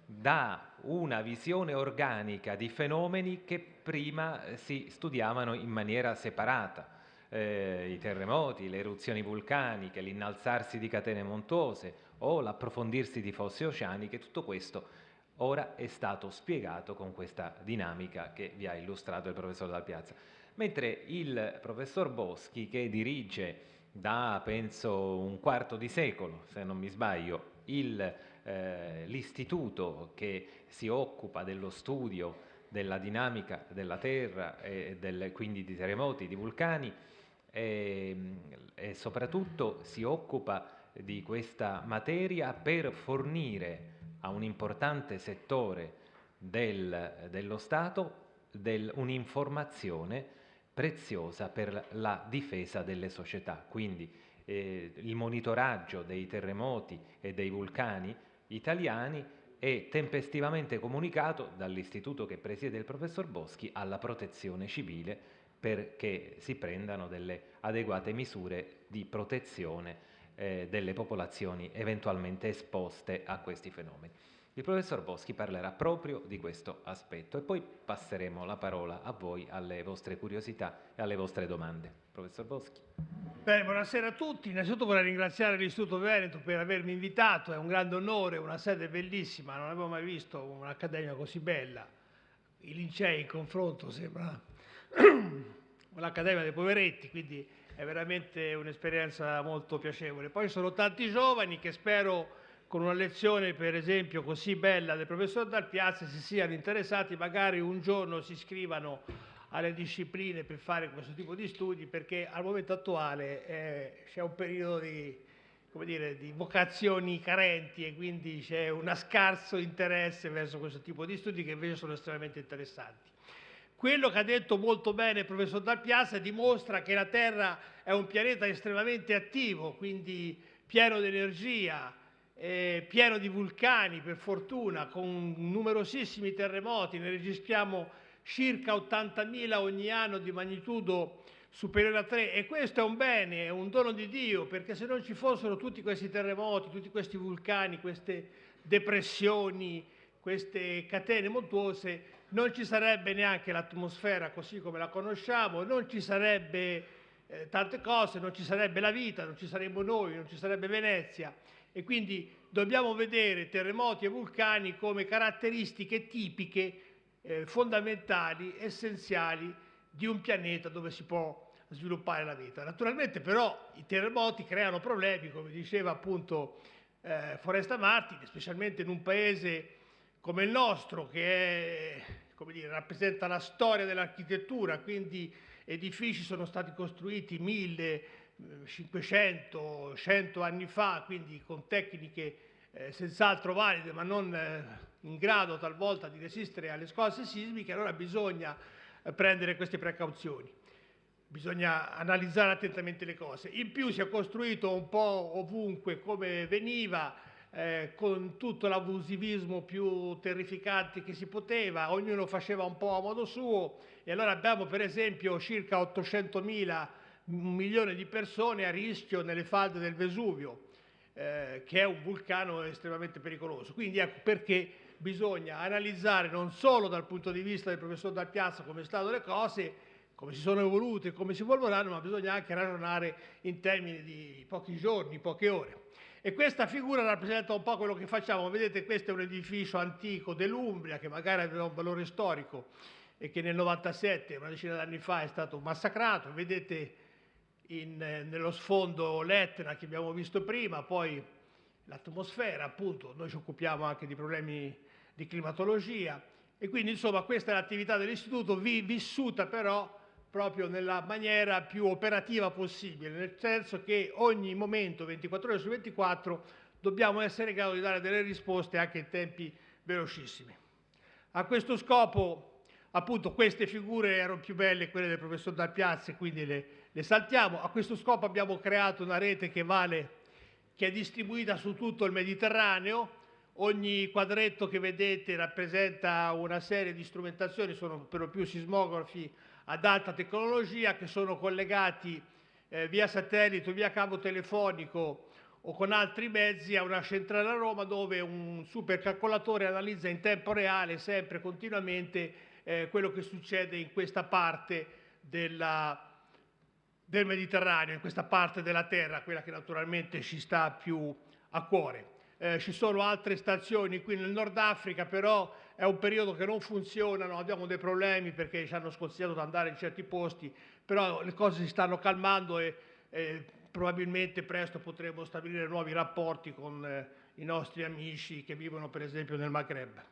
dà una visione organica di fenomeni che prima si studiavano in maniera separata. I terremoti, le eruzioni vulcaniche, l'innalzarsi di catene montuose o l'approfondirsi di fosse oceaniche, tutto questo ora è stato spiegato con questa dinamica che vi ha illustrato il professor Dal Piazza. Mentre il professor Boschi, che dirige da, penso, un quarto di secolo, se non mi sbaglio, l'istituto che si occupa dello studio della dinamica della Terra e quindi di terremoti, di vulcani, e soprattutto si occupa di questa materia per fornire a un importante settore dello Stato un'informazione preziosa per la difesa delle società. Quindi il monitoraggio dei terremoti e dei vulcani italiani è tempestivamente comunicato dall'istituto che presiede il professor Boschi alla Protezione Civile, perché si prendano delle adeguate misure di protezione delle popolazioni eventualmente esposte a questi fenomeni. Il professor Boschi parlerà proprio di questo aspetto e poi passeremo la parola a voi, alle vostre curiosità e alle vostre domande. Professor Boschi. Bene, buonasera a tutti. Innanzitutto vorrei ringraziare l'Istituto Veneto per avermi invitato, è un grande onore, una sede bellissima, non avevo mai visto un'accademia così bella. I Lincei in confronto sembra l'Accademia dei Poveretti, quindi è veramente un'esperienza molto piacevole. Poi sono tanti giovani che spero, con una lezione per esempio così bella del professor Dal Piazza, si siano interessati, magari un giorno si iscrivano alle discipline per fare questo tipo di studi, perché al momento attuale c'è un periodo come dire, di vocazioni carenti e quindi c'è un scarso interesse verso questo tipo di studi che invece sono estremamente interessanti. Quello che ha detto molto bene il professor Dal Piazza dimostra che la Terra è un pianeta estremamente attivo, quindi pieno di energia, pieno di vulcani per fortuna, con numerosissimi terremoti, ne registriamo circa 80.000 ogni anno di magnitudo superiore a 3 e questo è un bene, è un dono di Dio, perché se non ci fossero tutti questi terremoti, tutti questi vulcani, queste depressioni, queste catene montuose, non ci sarebbe neanche l'atmosfera così come la conosciamo, non ci sarebbe tante cose, non ci sarebbe la vita, non ci saremmo noi, non ci sarebbe Venezia e quindi dobbiamo vedere terremoti e vulcani come caratteristiche tipiche, fondamentali, essenziali di un pianeta dove si può sviluppare la vita. Naturalmente però i terremoti creano problemi, come diceva appunto Foresta Martin, specialmente in un paese come il nostro che è, come dire, rappresenta la storia dell'architettura, quindi edifici sono stati costruiti 1500, 100 anni fa, quindi con tecniche senz'altro valide ma non in grado talvolta di resistere alle scosse sismiche, allora bisogna prendere queste precauzioni. Bisogna analizzare attentamente le cose. In più si è costruito un po' ovunque come veniva, con tutto l'abusivismo più terrificante che si poteva, ognuno faceva un po' a modo suo e allora abbiamo per esempio circa 800.000, 1 milione di persone a rischio nelle falde del Vesuvio, che è un vulcano estremamente pericoloso. Quindi ecco perché bisogna analizzare non solo dal punto di vista del professor Dal Piazza come stanno le cose, come si sono evolute e come si evolveranno, ma bisogna anche ragionare in termini di pochi giorni, poche ore. E questa figura rappresenta un po' quello che facciamo. Vedete, questo è un edificio antico dell'Umbria che magari aveva un valore storico e che nel 97, una decina d'anni fa, è stato massacrato. Vedete nello sfondo l'Etna che abbiamo visto prima, poi l'atmosfera, appunto, noi ci occupiamo anche di problemi di climatologia e quindi insomma questa è l'attività dell'istituto vissuta però proprio nella maniera più operativa possibile, nel senso che ogni momento, 24 ore su 24, dobbiamo essere in grado di dare delle risposte anche in tempi velocissimi. A questo scopo, appunto, queste figure erano più belle quelle del professor Dal Piazza e quindi le saltiamo. A questo scopo abbiamo creato una rete che è distribuita su tutto il Mediterraneo. Ogni quadretto che vedete rappresenta una serie di strumentazioni, sono per lo più sismografi ad alta tecnologia che sono collegati via satellite o via cavo telefonico o con altri mezzi a una centrale a Roma dove un supercalcolatore analizza in tempo reale, sempre continuamente, quello che succede in questa parte del Mediterraneo, in questa parte della Terra, quella che naturalmente ci sta più a cuore. Ci sono altre stazioni qui nel Nord Africa, però è un periodo che non funzionano, abbiamo dei problemi perché ci hanno sconsigliato di andare in certi posti, però le cose si stanno calmando e probabilmente presto potremo stabilire nuovi rapporti con i nostri amici che vivono per esempio nel Maghreb.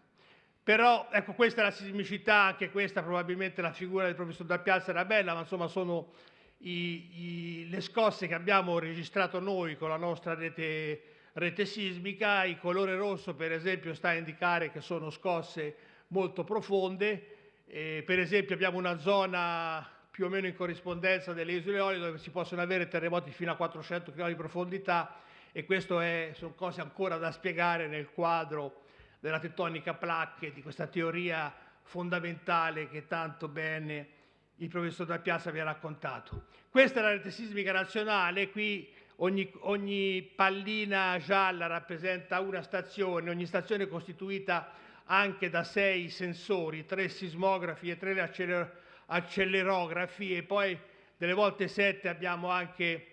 Però ecco, questa è la sismicità, anche questa probabilmente la figura del professor Dal Piazza era bella, ma insomma sono le scosse che abbiamo registrato noi con la nostra rete sismica. Il colore rosso per esempio sta a indicare che sono scosse molto profonde, per esempio abbiamo una zona più o meno in corrispondenza delle isole Eolie dove si possono avere terremoti fino a 400 km di profondità e queste sono cose ancora da spiegare nel quadro della tettonica a placche, di questa teoria fondamentale che tanto bene il professor Dal Piazza vi ha raccontato. Questa è la rete sismica nazionale, qui ogni pallina gialla rappresenta una stazione, ogni stazione è costituita anche da 6 sensori, 3 sismografi e 3 accelerografi e poi delle volte 7 abbiamo anche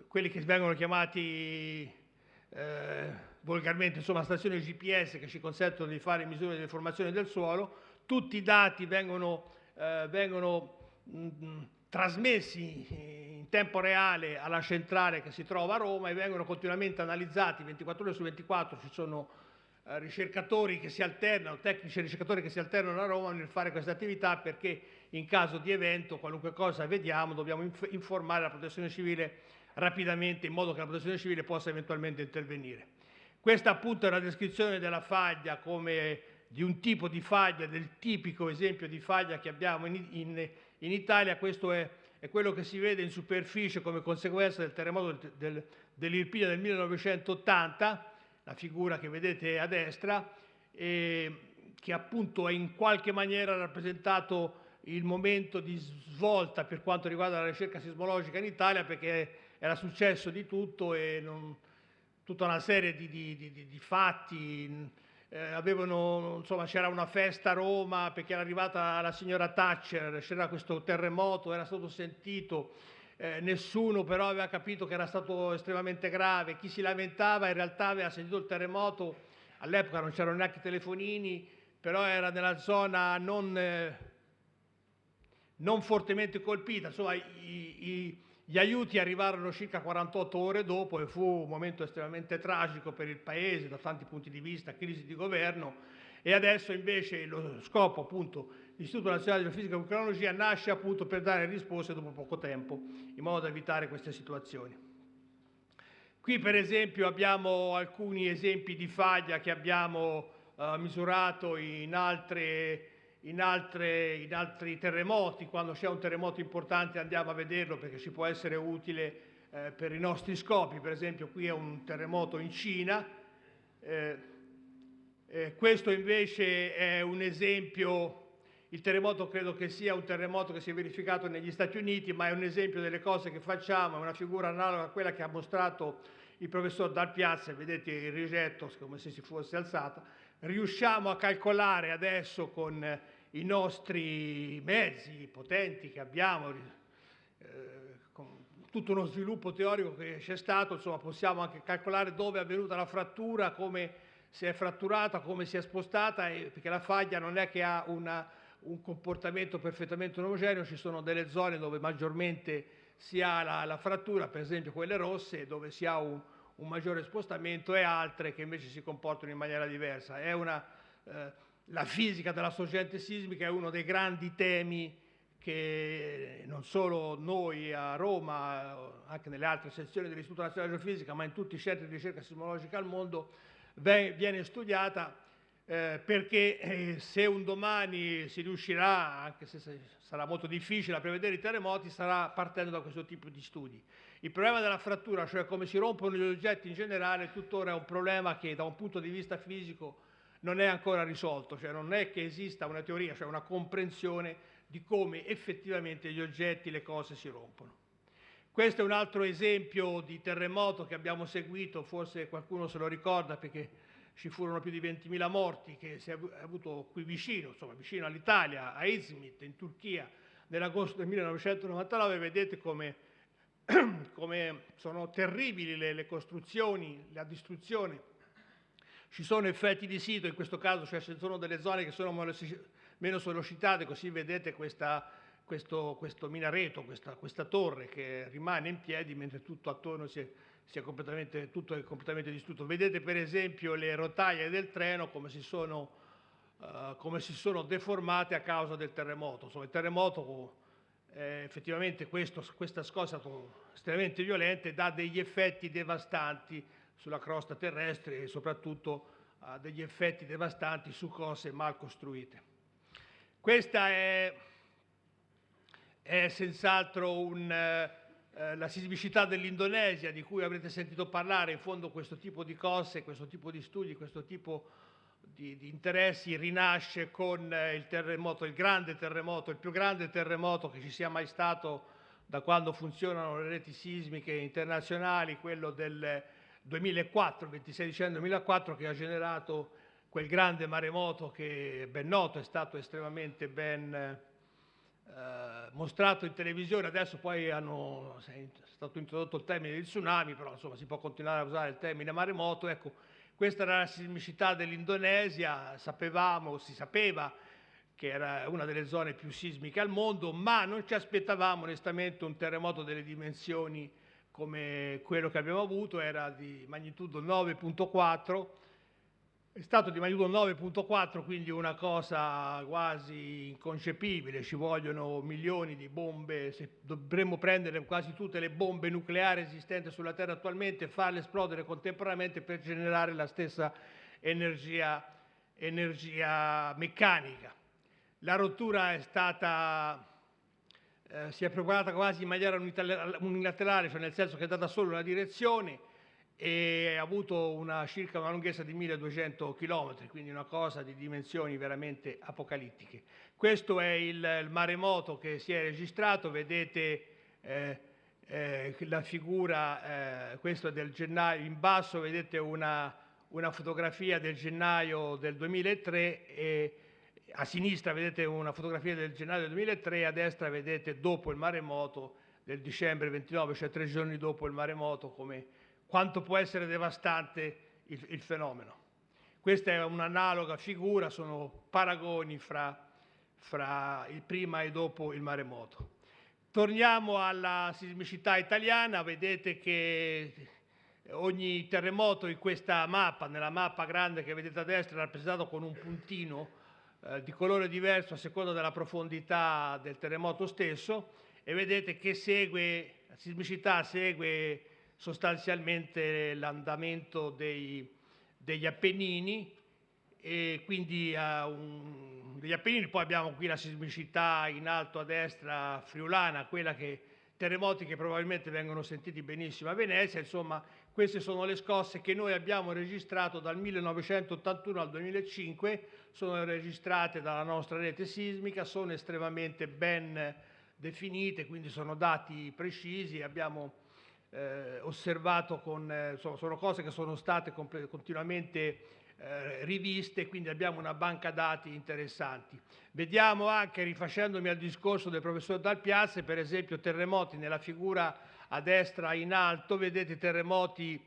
quelli che vengono chiamati volgarmente insomma stazioni GPS che ci consentono di fare misure di deformazione del suolo. Tutti i dati vengono trasmessi in tempo reale alla centrale che si trova a Roma e vengono continuamente analizzati 24 ore su 24. Ci sono ricercatori che si alternano, tecnici e ricercatori che si alternano a Roma nel fare queste attività, perché in caso di evento, qualunque cosa vediamo, dobbiamo informare la Protezione Civile rapidamente, in modo che la Protezione Civile possa eventualmente intervenire. Questa appunto è una descrizione della faglia come di un tipo di faglia, del tipico esempio di faglia che abbiamo in Italia. Questo è quello che si vede in superficie come conseguenza del terremoto dell'Irpinia del 1980, la figura che vedete a destra, che appunto in qualche maniera ha rappresentato il momento di svolta per quanto riguarda la ricerca sismologica in Italia, perché era successo di tutto e tutta una serie di fatti. Insomma, c'era una festa a Roma perché era arrivata la signora Thatcher, c'era questo terremoto, era stato sentito, nessuno però aveva capito che era stato estremamente grave. Chi si lamentava in realtà aveva sentito il terremoto, all'epoca non c'erano neanche telefonini, però era nella zona non fortemente colpita. Insomma, gli aiuti arrivarono circa 48 ore dopo e fu un momento estremamente tragico per il Paese da tanti punti di vista, crisi di governo, e adesso invece lo scopo appunto dell'Istituto Nazionale di Geofisica e Vulcanologia nasce appunto per dare risposte dopo poco tempo, in modo da evitare queste situazioni. Qui per esempio abbiamo alcuni esempi di faglia che abbiamo misurato in altri terremoti. Quando c'è un terremoto importante andiamo a vederlo perché ci può essere utile per i nostri scopi. Per esempio qui è un terremoto in Cina, questo invece è un esempio. Il terremoto credo che sia un terremoto che si è verificato negli Stati Uniti, ma è un esempio delle cose che facciamo, è una figura analoga a quella che ha mostrato il professor Dal Piazza. Vedete il rigetto come se si fosse alzata. Riusciamo a calcolare adesso con i nostri mezzi potenti che abbiamo, con tutto uno sviluppo teorico che c'è stato, insomma, possiamo anche calcolare dove è avvenuta la frattura, come si è fratturata, come si è spostata, perché la faglia non è che ha un comportamento perfettamente omogeneo, ci sono delle zone dove maggiormente si ha la frattura, per esempio quelle rosse, dove si ha un maggiore spostamento, e altre che invece si comportano in maniera diversa. La fisica della sorgente sismica è uno dei grandi temi che non solo noi a Roma, anche nelle altre sezioni dell'Istituto Nazionale di Geofisica, ma in tutti i centri di ricerca sismologica al mondo, viene studiata, perché se un domani si riuscirà, anche se sarà molto difficile, a prevedere i terremoti, sarà partendo da questo tipo di studi. Il problema della frattura, cioè come si rompono gli oggetti in generale, tuttora è un problema che da un punto di vista fisico non è ancora risolto, cioè non è che esista una teoria, cioè una comprensione di come effettivamente gli oggetti, le cose si rompono. Questo è un altro esempio di terremoto che abbiamo seguito, forse qualcuno se lo ricorda perché ci furono più di 20.000 morti che si è avuto qui vicino, insomma vicino all'Italia, a Izmit, in Turchia, nell'agosto del 1999. Vedete come sono terribili le costruzioni, la distruzione. Ci sono effetti di sito, in questo caso cioè ci sono delle zone che sono meno solocitate, così vedete questo minareto, questa torre che rimane in piedi mentre tutto attorno tutto è completamente distrutto. Vedete per esempio le rotaie del treno come si sono deformate a causa del terremoto. Insomma, il terremoto effettivamente questa scossa è stata estremamente violenta e dà degli effetti devastanti sulla crosta terrestre e soprattutto degli effetti devastanti su cose mal costruite. Questa è senz'altro la sismicità dell'Indonesia, di cui avrete sentito parlare. In fondo questo tipo di cose, questo tipo di studi, questo tipo di interessi rinasce con il terremoto, il grande terremoto, il più grande terremoto che ci sia mai stato da quando funzionano le reti sismiche internazionali, quello del 2004, il 26 dicembre 2004, che ha generato quel grande maremoto che è ben noto, è stato estremamente ben mostrato in televisione. Adesso poi è stato introdotto il termine di tsunami, però insomma si può continuare a usare il termine maremoto. Ecco, questa era la sismicità dell'Indonesia. Si sapeva che era una delle zone più sismiche al mondo, ma non ci aspettavamo onestamente un terremoto delle dimensioni come quello che abbiamo avuto. Era di magnitudo 9.4 È stato di magnitudo 9.4, quindi una cosa quasi inconcepibile, ci vogliono milioni di bombe, dovremmo prendere quasi tutte le bombe nucleari esistenti sulla Terra attualmente e farle esplodere contemporaneamente per generare la stessa energia meccanica. La rottura è stata, si è propagata quasi in maniera unilaterale, cioè nel senso che è data solo una direzione, e ha avuto circa una lunghezza di 1200 km, quindi una cosa di dimensioni veramente apocalittiche. Questo è il maremoto che si è registrato, vedete la figura, questo è del gennaio, in basso vedete una fotografia del gennaio del 2003 e a sinistra vedete una fotografia del gennaio del 2003, a destra vedete dopo il maremoto del dicembre 29, cioè 3 giorni dopo il maremoto, quanto può essere devastante il fenomeno. Questa è un'analoga figura, sono paragoni fra il prima e dopo il maremoto. Torniamo alla sismicità italiana, vedete che ogni terremoto in questa mappa, nella mappa grande che vedete a destra, è rappresentato con un puntino di colore diverso a seconda della profondità del terremoto stesso, e vedete che la sismicità segue sostanzialmente l'andamento degli Appennini, e quindi degli Appennini. Poi abbiamo qui la sismicità in alto a destra friulana, terremoti che probabilmente vengono sentiti benissimo a Venezia. Insomma, queste sono le scosse che noi abbiamo registrato dal 1981 al 2005, sono registrate dalla nostra rete sismica, sono estremamente ben definite, quindi sono dati precisi. Abbiamo osservato sono cose che sono state continuamente riviste, quindi abbiamo una banca dati interessanti. Vediamo anche, rifacendomi al discorso del professor Dal Piazza, per esempio terremoti nella figura a destra in alto, vedete terremoti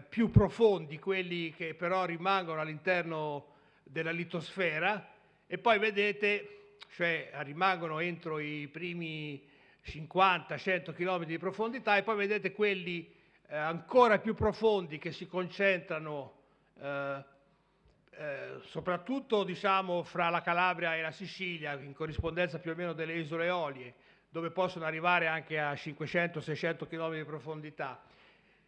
più profondi, quelli che però rimangono all'interno della litosfera, e poi vedete, cioè rimangono entro i primi 50-100 km di profondità, e poi vedete quelli ancora più profondi che si concentrano soprattutto fra la Calabria e la Sicilia, in corrispondenza più o meno delle isole Eolie, dove possono arrivare anche a 500-600 km di profondità.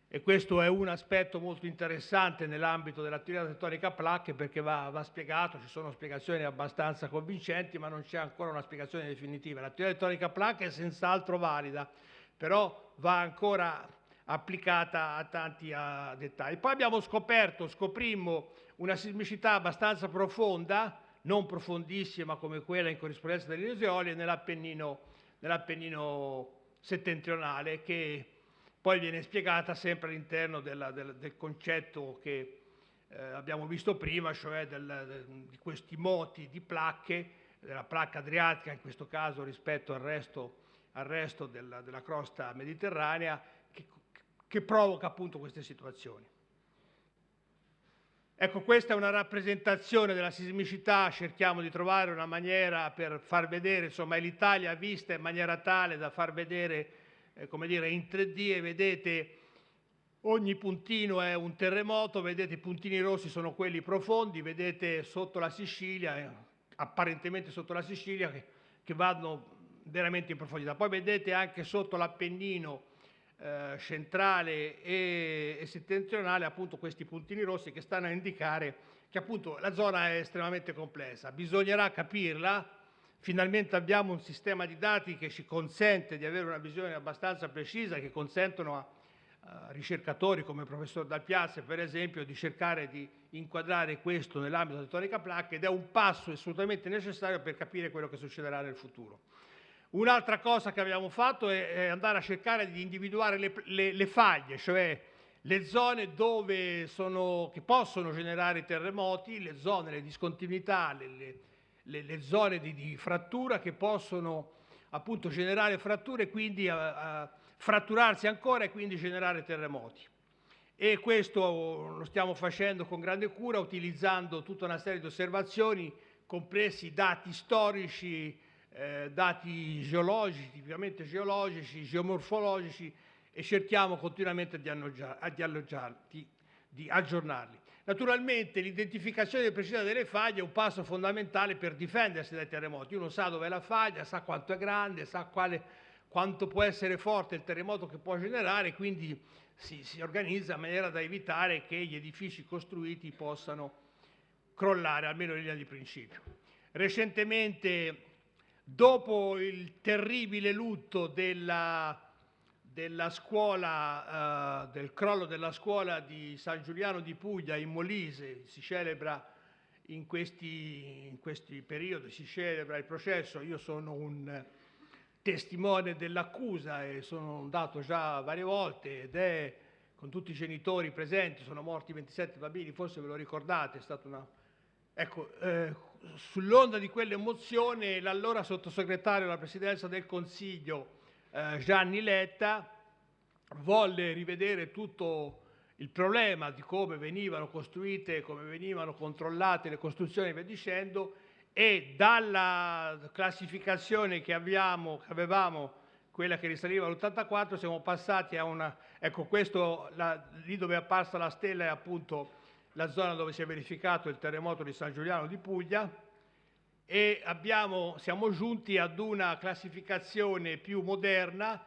E questo è un aspetto molto interessante nell'ambito dell'attività tettonica a placche, perché va spiegato, ci sono spiegazioni abbastanza convincenti, ma non c'è ancora una spiegazione definitiva. L'attività tettonica a placche è senz'altro valida, però va ancora applicata a tanti dettagli. Poi abbiamo scoprimmo una sismicità abbastanza profonda, non profondissima come quella in corrispondenza delle isole Eolie, nell'Appennino settentrionale, che poi viene spiegata sempre all'interno del concetto che abbiamo visto prima, cioè di questi moti di placche, della placca adriatica in questo caso rispetto al resto della crosta mediterranea, che provoca appunto queste situazioni. Ecco, questa è una rappresentazione della sismicità, cerchiamo di trovare una maniera per far vedere, insomma, l'Italia vista in maniera tale da far vedere, come dire, in 3D, e vedete ogni puntino è un terremoto, vedete i puntini rossi sono quelli profondi, vedete sotto la Sicilia, apparentemente sotto la Sicilia, che vanno veramente in profondità. Poi vedete anche sotto l'Appennino centrale e settentrionale appunto questi puntini rossi che stanno a indicare che appunto la zona è estremamente complessa, bisognerà capirla. Finalmente abbiamo un sistema di dati che ci consente di avere una visione abbastanza precisa, che consentono a ricercatori come il professor Dal Piazza, per esempio, di cercare di inquadrare questo nell'ambito della tettonica a placche, ed è un passo assolutamente necessario per capire quello che succederà nel futuro. Un'altra cosa che abbiamo fatto è andare a cercare di individuare le faglie, cioè le zone che possono generare terremoti, le zone, le discontinuità, le zone di frattura che possono appunto generare fratture e quindi fratturarsi ancora e quindi generare terremoti. E questo lo stiamo facendo con grande cura, utilizzando tutta una serie di osservazioni, compresi dati storici, dati geologici, tipicamente geologici, geomorfologici, e cerchiamo continuamente di aggiornarli. Naturalmente l'identificazione precisa delle faglie è un passo fondamentale per difendersi dai terremoti. Uno sa dov'è la faglia, sa quanto è grande, sa quanto può essere forte il terremoto che può generare, quindi si organizza in maniera da evitare che gli edifici costruiti possano crollare, almeno in linea di principio. Recentemente, dopo il terribile lutto della scuola, del crollo della scuola di San Giuliano di Puglia in Molise, si celebra in questi periodi, si celebra il processo. Io sono un testimone dell'accusa e sono andato già varie volte ed è con tutti i genitori presenti, sono morti 27 bambini, forse ve lo ricordate, è stata una... Ecco, sull'onda di quell'emozione l'allora sottosegretario alla Presidenza del Consiglio Gianni Letta volle rivedere tutto il problema di come venivano costruite, come venivano controllate le costruzioni e via dicendo, e dalla classificazione che avevamo, quella che risaliva all'84, siamo passati a una... Ecco, questo, lì dove è apparsa la stella è appunto la zona dove si è verificato il terremoto di San Giuliano di Puglia, e siamo giunti ad una classificazione più moderna,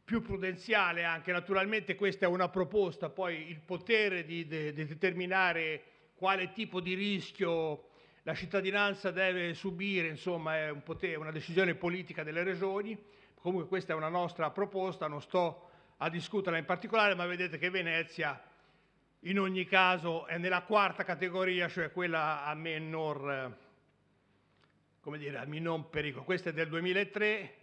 più prudenziale anche. Naturalmente questa è una proposta, poi il potere di determinare quale tipo di rischio la cittadinanza deve subire, insomma, è una decisione politica delle regioni. Comunque questa è una nostra proposta, non sto a discuterla in particolare, ma vedete che Venezia in ogni caso è nella quarta categoria, cioè quella a minor pericolo. Questa è del 2003,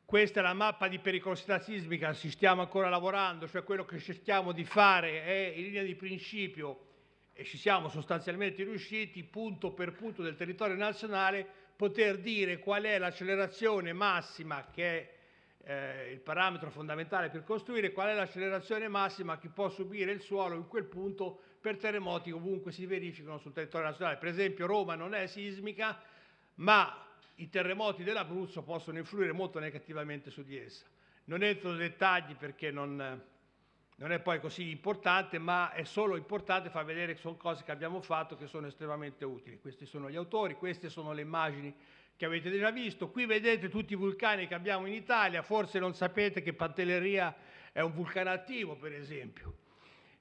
questa è la mappa di pericolosità sismica, ci stiamo ancora lavorando, cioè quello che cerchiamo di fare è in linea di principio, e ci siamo sostanzialmente riusciti, punto per punto del territorio nazionale, poter dire qual è l'accelerazione massima, che è il parametro fondamentale per costruire, qual è l'accelerazione massima che può subire il suolo in quel punto per terremoti ovunque si verificano sul territorio nazionale. Per esempio Roma non è sismica, ma i terremoti dell'Abruzzo possono influire molto negativamente su di essa. Non entro nei dettagli perché non è poi così importante, ma è solo importante far vedere che sono cose che abbiamo fatto che sono estremamente utili. Questi sono gli autori, queste sono le immagini che avete già visto. Qui vedete tutti i vulcani che abbiamo in Italia, forse non sapete che Pantelleria è un vulcano attivo, per esempio.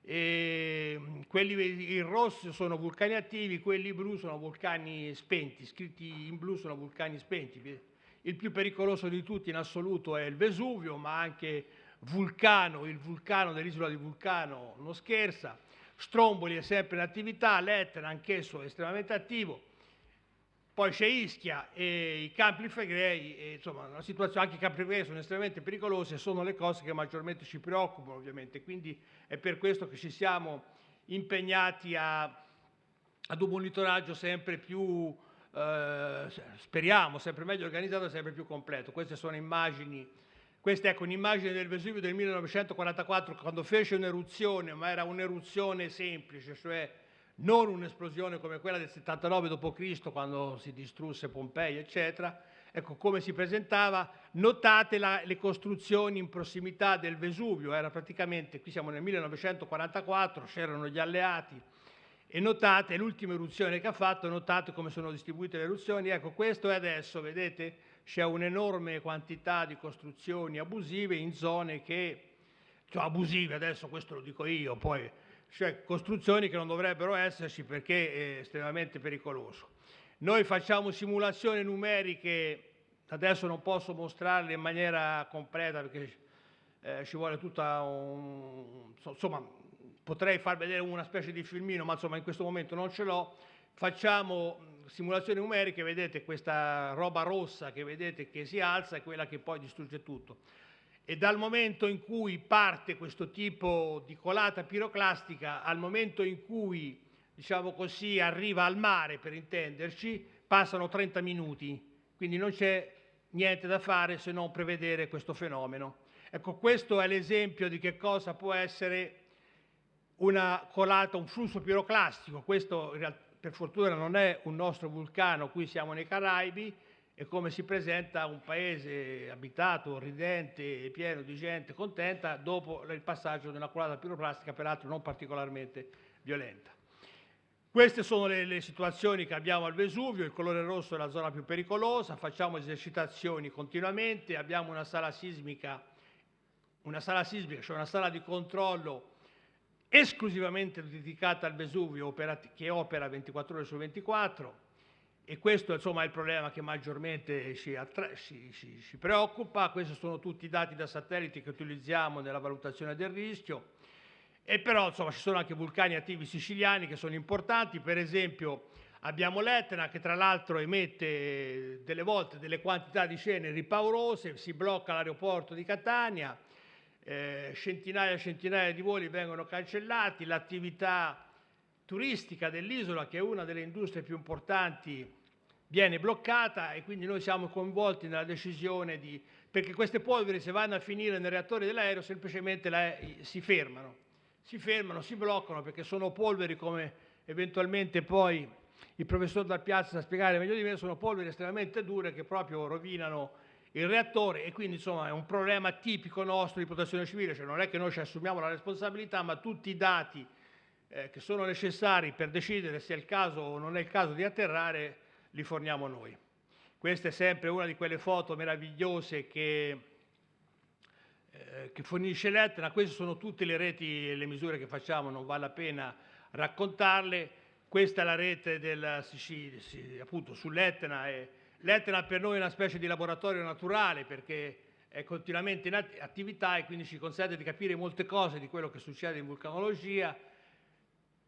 Quelli in rosso sono vulcani attivi, quelli blu sono vulcani spenti, scritti in blu sono vulcani spenti. Il più pericoloso di tutti in assoluto è il Vesuvio, ma anche il vulcano dell'isola di Vulcano non scherza. Stromboli è sempre in attività, l'Etna anch'esso è estremamente attivo. Poi c'è Ischia e i Campi Flegrei, insomma, una situazione, anche i Campi Flegrei sono estremamente pericolosi e sono le cose che maggiormente ci preoccupano, ovviamente. Quindi è per questo che ci siamo impegnati ad un monitoraggio sempre più, speriamo, sempre meglio organizzato e sempre più completo. Queste sono immagini. Questa è un'immagine del Vesuvio del 1944, quando fece un'eruzione, ma era un'eruzione semplice, cioè non un'esplosione come quella del 79 d.C., quando si distrusse Pompei, eccetera. Ecco come si presentava. Notate le costruzioni in prossimità del Vesuvio, era praticamente, qui siamo nel 1944, c'erano gli alleati, e notate l'ultima eruzione che ha fatto, notate come sono distribuite le eruzioni. Ecco, questo è adesso, vedete, c'è un'enorme quantità di costruzioni abusive in zone cioè abusive, adesso questo lo dico io, poi cioè costruzioni che non dovrebbero esserci perché è estremamente pericoloso. Noi facciamo simulazioni numeriche, adesso non posso mostrarle in maniera completa perché ci vuole tutta insomma, potrei far vedere una specie di filmino, ma insomma in questo momento non ce l'ho. Facciamo simulazioni numeriche, vedete questa roba rossa che vedete che si alza è quella che poi distrugge tutto. E dal momento in cui parte questo tipo di colata piroclastica al momento in cui, diciamo così, arriva al mare, per intenderci, passano 30 minuti, quindi non c'è niente da fare se non prevedere questo fenomeno. Ecco, questo è l'esempio di che cosa può essere una colata, un flusso piroclastico. Questo per fortuna non è un nostro vulcano, qui siamo nei Caraibi, e come si presenta un paese abitato, ridente, pieno di gente contenta dopo il passaggio di una colata piroclastica, peraltro non particolarmente violenta. Queste sono le situazioni che abbiamo al Vesuvio. Il colore rosso è la zona più pericolosa, facciamo esercitazioni continuamente, abbiamo una sala sismica, cioè una sala di controllo esclusivamente dedicata al Vesuvio, che opera 24 ore su 24, e questo insomma è il problema che maggiormente ci preoccupa. Questi sono tutti i dati da satelliti che utilizziamo nella valutazione del rischio. E però insomma ci sono anche vulcani attivi siciliani che sono importanti. Per esempio abbiamo l'Etna, che tra l'altro emette delle volte delle quantità di ceneri paurose, si blocca l'aeroporto di Catania, centinaia e centinaia di voli vengono cancellati, l'attività turistica dell'isola, che è una delle industrie più importanti, viene bloccata, e quindi noi siamo coinvolti nella decisione perché queste polveri, se vanno a finire nei reattori dell'aereo, semplicemente si fermano, si bloccano, perché sono polveri, come eventualmente poi il professor Dal Piazza sa spiegare meglio di me, sono polveri estremamente dure che proprio rovinano il reattore, e quindi insomma è un problema tipico nostro di protezione civile, cioè non è che noi ci assumiamo la responsabilità, ma tutti i dati che sono necessari per decidere se è il caso o non è il caso di atterrare li forniamo noi. Questa è sempre una di quelle foto meravigliose che fornisce l'Etna. Queste sono tutte le reti e le misure che facciamo, non vale la pena raccontarle. Questa è la rete appunto sull'Etna. L'Etna per noi è una specie di laboratorio naturale, perché è continuamente in attività e quindi ci consente di capire molte cose di quello che succede in vulcanologia.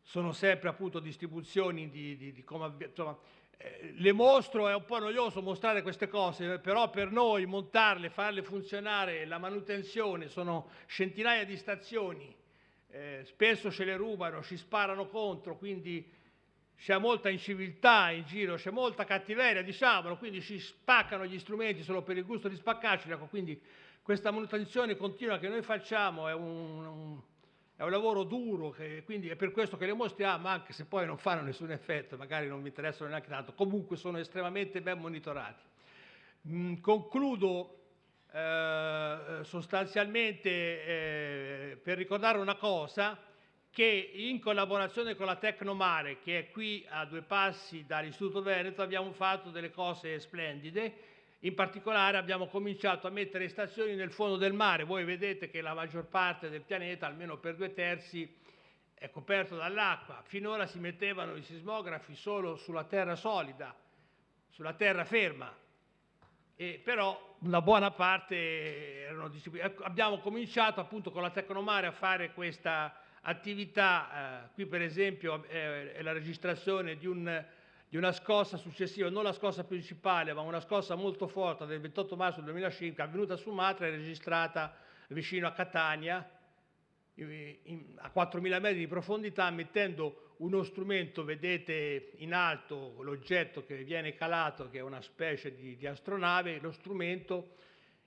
Sono sempre appunto distribuzioni di come, insomma, le mostro, è un po' noioso mostrare queste cose, però per noi montarle, farle funzionare, la manutenzione, sono centinaia di stazioni, spesso ce le rubano, ci sparano contro, quindi c'è molta inciviltà in giro, c'è molta cattiveria, diciamolo, quindi ci spaccano gli strumenti solo per il gusto di spaccarci. Quindi questa manutenzione continua che noi facciamo è un lavoro duro, quindi è per questo che le mostriamo, anche se poi non fanno nessun effetto, magari non mi interessano neanche tanto, comunque sono estremamente ben monitorati. Concludo sostanzialmente per ricordare una cosa, che in collaborazione con la Tecnomare, che è qui a 2 passi dall'Istituto Veneto, abbiamo fatto delle cose splendide. In particolare abbiamo cominciato a mettere stazioni nel fondo del mare. Voi vedete che la maggior parte del pianeta, almeno per 2/3, è coperto dall'acqua. Finora si mettevano i sismografi solo sulla terra solida, sulla terra ferma, però una buona parte erano distribuiti. Abbiamo cominciato appunto con la Tecnomare a fare questa attività. Qui per esempio è la registrazione di una scossa successiva, non la scossa principale, ma una scossa molto forte del 28 marzo 2005, avvenuta a Sumatra e registrata vicino a Catania, a 4.000 metri di profondità, mettendo uno strumento, vedete in alto l'oggetto che viene calato, che è una specie di astronave, lo strumento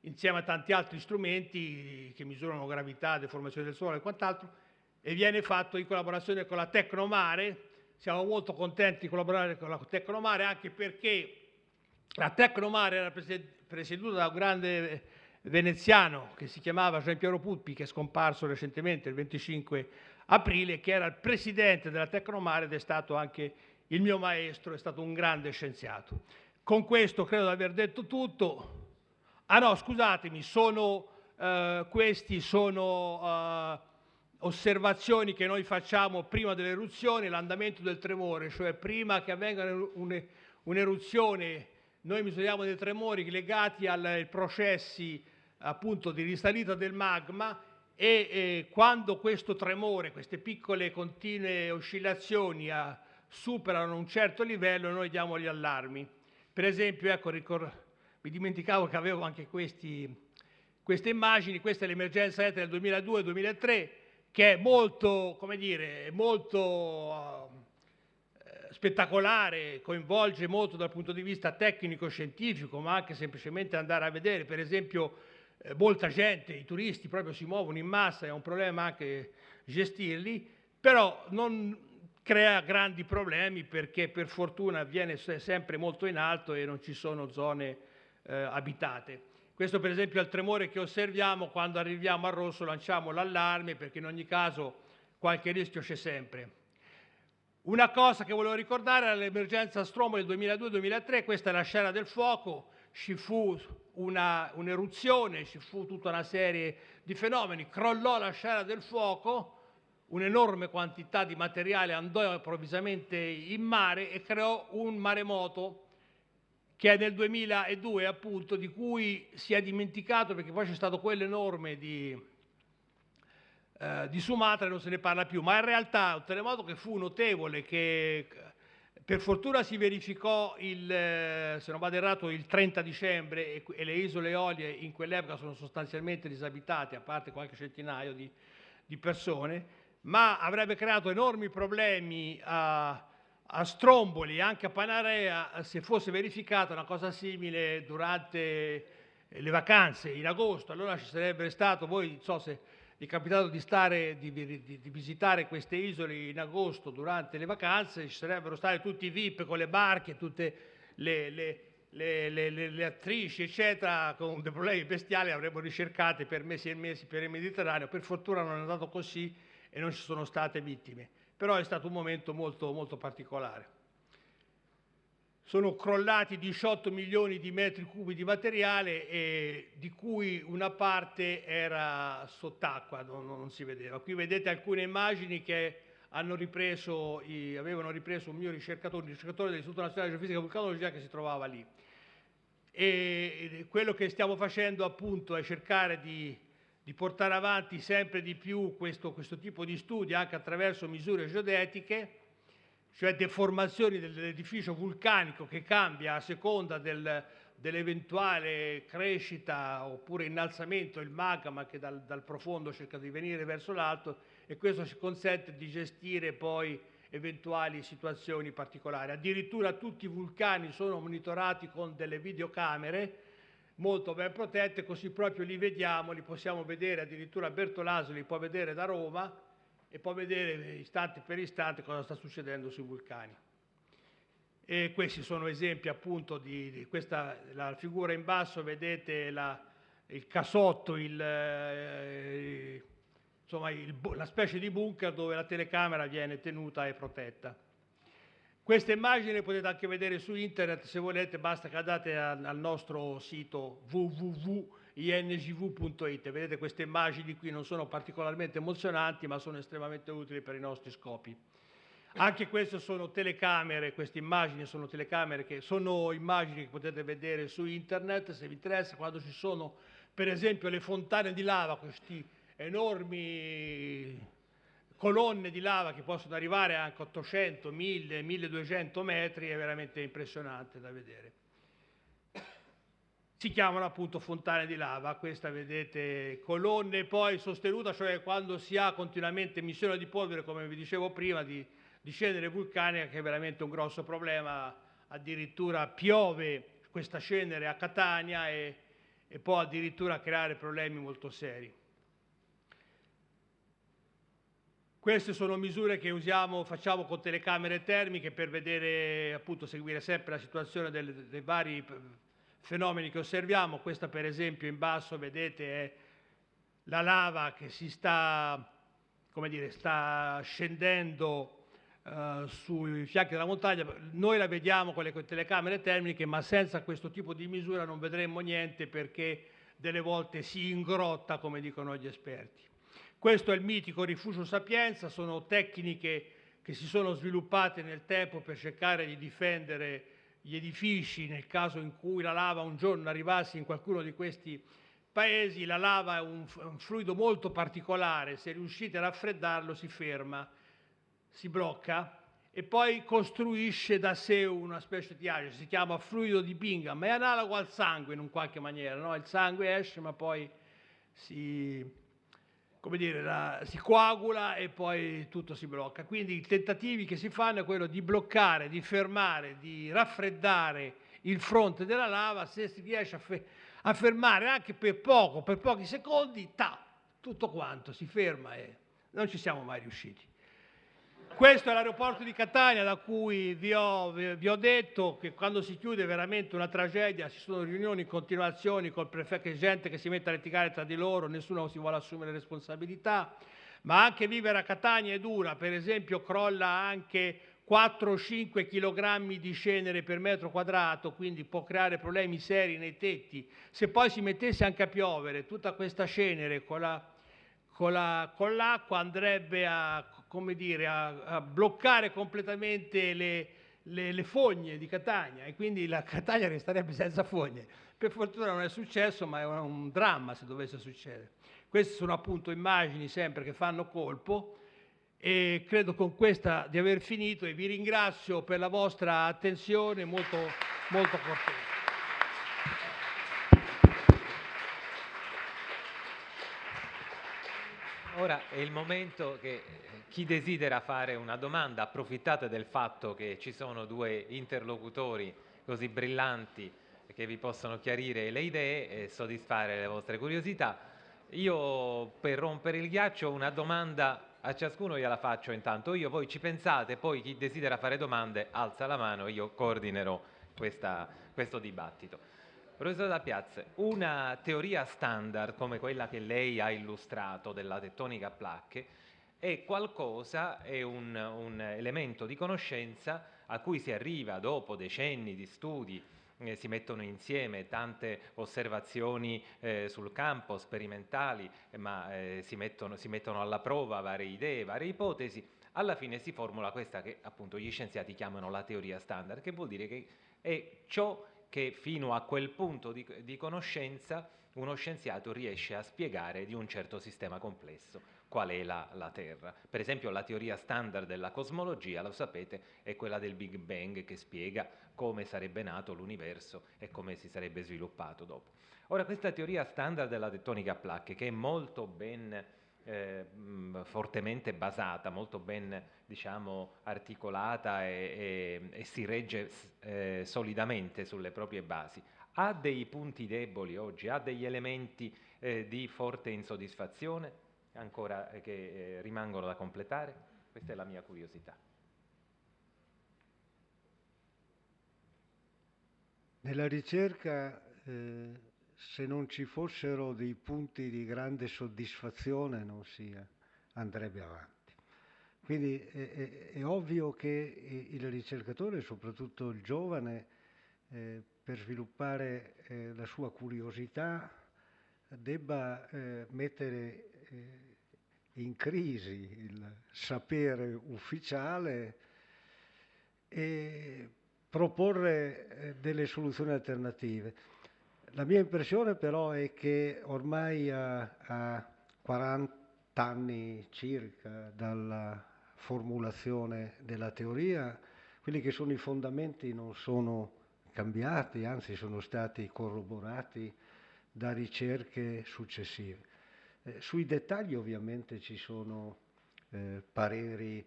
insieme a tanti altri strumenti che misurano gravità, deformazione del suolo e quant'altro, e viene fatto in collaborazione con la Tecnomare. Siamo molto contenti di collaborare con la Tecnomare, anche perché la Tecnomare era presieduta da un grande veneziano che si chiamava Gian Piero Puppi, che è scomparso recentemente il 25 aprile, che era il presidente della Tecnomare ed è stato anche il mio maestro, è stato un grande scienziato. Con questo credo di aver detto tutto. Ah no, scusatemi, questi sono osservazioni che noi facciamo prima delle eruzioni, l'andamento del tremore, cioè prima che avvenga un'eruzione noi misuriamo dei tremori legati ai processi appunto di risalita del magma, e quando questo tremore, queste piccole continue oscillazioni superano un certo livello, noi diamo gli allarmi. Per esempio, ecco, mi dimenticavo che avevo anche queste immagini. Questa è l'emergenza Etna del 2002-2003, che è molto, come dire, molto spettacolare, coinvolge molto dal punto di vista tecnico-scientifico, ma anche semplicemente andare a vedere. Per esempio, molta gente, i turisti proprio si muovono in massa, è un problema anche gestirli, però crea grandi problemi perché per fortuna avviene sempre molto in alto e non ci sono zone abitate. Questo per esempio è il tremore che osserviamo quando arriviamo al rosso, lanciamo l'allarme perché in ogni caso qualche rischio c'è sempre. Una cosa che volevo ricordare è l'emergenza Stromboli del 2002-2003, questa è la scena del fuoco, ci fu un'eruzione, ci fu tutta una serie di fenomeni, crollò la scena del fuoco, un'enorme quantità di materiale andò improvvisamente in mare e creò un maremoto che è nel 2002 appunto, di cui si è dimenticato perché poi c'è stato quello enorme di Sumatra e non se ne parla più, ma in realtà è un terremoto che fu notevole, che per fortuna si verificò se non vado errato, il 30 dicembre e le isole Eolie in quell'epoca sono sostanzialmente disabitate, a parte qualche centinaio di persone, ma avrebbe creato enormi problemi a Stromboli, anche a Panarea, se fosse verificata una cosa simile durante le vacanze in agosto. Allora ci sarebbe stato, voi non so se è capitato di visitare queste isole in agosto durante le vacanze, ci sarebbero stati tutti i VIP con le barche, tutte le attrici, eccetera, con dei problemi bestiali, avremmo ricercate per mesi e mesi per il Mediterraneo. Per fortuna non è andato così e non ci sono state vittime, però è stato un momento molto, molto particolare. Sono crollati 18 milioni di metri cubi di materiale, di cui una parte era sott'acqua, non si vedeva. Qui vedete alcune immagini che avevano ripreso un mio ricercatore dell'Istituto Nazionale di Geofisica e Vulcanologia che si trovava lì. E quello che stiamo facendo appunto è cercare di portare avanti sempre di più questo tipo di studi anche attraverso misure geodetiche, cioè deformazioni dell'edificio vulcanico che cambia a seconda dell'eventuale crescita oppure innalzamento del magma che dal profondo cerca di venire verso l'alto, e questo ci consente di gestire poi eventuali situazioni particolari. Addirittura tutti i vulcani sono monitorati con delle videocamere molto ben protette, così proprio li vediamo, li possiamo vedere, addirittura Bertolaso li può vedere da Roma e può vedere istante per istante cosa sta succedendo sui vulcani. E questi sono esempi appunto di questa, la figura in basso, vedete il casotto, insomma la specie di bunker dove la telecamera viene tenuta e protetta. Queste immagini le potete anche vedere su internet, se volete basta che andate al nostro sito www.ingv.it. Vedete queste immagini qui, non sono particolarmente emozionanti ma sono estremamente utili per i nostri scopi. Anche queste sono telecamere, queste immagini sono telecamere sono immagini che potete vedere su internet se vi interessa, quando ci sono per esempio le fontane di lava, questi enormi colonne di lava che possono arrivare anche a 800, 1000, 1200 metri, è veramente impressionante da vedere. Si chiamano appunto fontane di lava, questa vedete colonne poi sostenute, cioè quando si ha continuamente emissione di polvere, come vi dicevo prima, di cenere vulcanica, che è veramente un grosso problema, addirittura piove questa cenere a Catania e può addirittura creare problemi molto seri. Queste sono misure che facciamo con telecamere termiche per vedere, appunto, seguire sempre la situazione dei vari fenomeni che osserviamo. Questa per esempio in basso vedete è la lava che sta scendendo sui fianchi della montagna. Noi la vediamo con le telecamere termiche, ma senza questo tipo di misura non vedremmo niente perché delle volte si ingrotta, come dicono gli esperti. Questo è il mitico rifugio Sapienza, sono tecniche che si sono sviluppate nel tempo per cercare di difendere gli edifici nel caso in cui la lava un giorno arrivasse in qualcuno di questi paesi. La lava è un fluido molto particolare, se riuscite a raffreddarlo si ferma, si blocca e poi costruisce da sé una specie di aria, si chiama fluido di Bingham, ma è analogo al sangue in un qualche maniera, no? Il sangue esce ma poi si coagula e poi tutto si blocca. Quindi i tentativi che si fanno è quello di bloccare, di fermare, di raffreddare il fronte della lava. Se si riesce a fermare anche per pochi secondi, tutto quanto si ferma e non ci siamo mai riusciti. Questo è l'aeroporto di Catania, da cui vi ho detto che quando si chiude è veramente una tragedia, ci sono riunioni in continuazione col prefetto, gente che si mette a litigare tra di loro, nessuno si vuole assumere responsabilità, ma anche vivere a Catania è dura. Per esempio crolla anche 4 o 5 kg di cenere per metro quadrato, quindi può creare problemi seri nei tetti. Se poi si mettesse anche a piovere, tutta questa cenere con l'acqua andrebbe a, come dire, a bloccare completamente le fogne di Catania, e quindi la Catania resterebbe senza fogne. Per fortuna non è successo, ma è un dramma se dovesse succedere. Queste sono appunto immagini sempre che fanno colpo, e credo con questa di aver finito, e vi ringrazio per la vostra attenzione molto, molto cortese. Ora è il momento che chi desidera fare una domanda, approfittate del fatto che ci sono due interlocutori così brillanti che vi possono chiarire le idee e soddisfare le vostre curiosità. Io, per rompere il ghiaccio, una domanda a ciascuno gliela faccio intanto io, voi ci pensate, poi chi desidera fare domande alza la mano, io coordinerò questo dibattito. Professor Dal Piazza, una teoria standard come quella che lei ha illustrato della tettonica a placche è qualcosa, è un elemento di conoscenza a cui si arriva dopo decenni di studi, si mettono insieme tante osservazioni sul campo, sperimentali, ma si mettono alla prova varie idee, varie ipotesi. Alla fine si formula questa che appunto gli scienziati chiamano la teoria standard, che vuol dire che è ciò che fino a quel punto di conoscenza uno scienziato riesce a spiegare di un certo sistema complesso, qual è la Terra. Per esempio la teoria standard della cosmologia, lo sapete, è quella del Big Bang, che spiega come sarebbe nato l'universo e come si sarebbe sviluppato dopo. Ora, questa teoria standard della tettonica a placche, che è molto ben fortemente basata, molto ben, diciamo, articolata e si regge solidamente sulle proprie basi, ha dei punti deboli oggi, ha degli elementi di forte insoddisfazione ancora che rimangono da completare? Questa è la mia curiosità. Nella ricerca, se non ci fossero dei punti di grande soddisfazione, non si andrebbe avanti. Quindi è ovvio che il ricercatore, soprattutto il giovane, per sviluppare la sua curiosità, debba mettere in crisi il sapere ufficiale e proporre delle soluzioni alternative. La mia impressione però è che ormai a 40 anni circa dalla formulazione della teoria, quelli che sono i fondamenti non sono cambiati, anzi sono stati corroborati da ricerche successive. Sui dettagli ovviamente ci sono pareri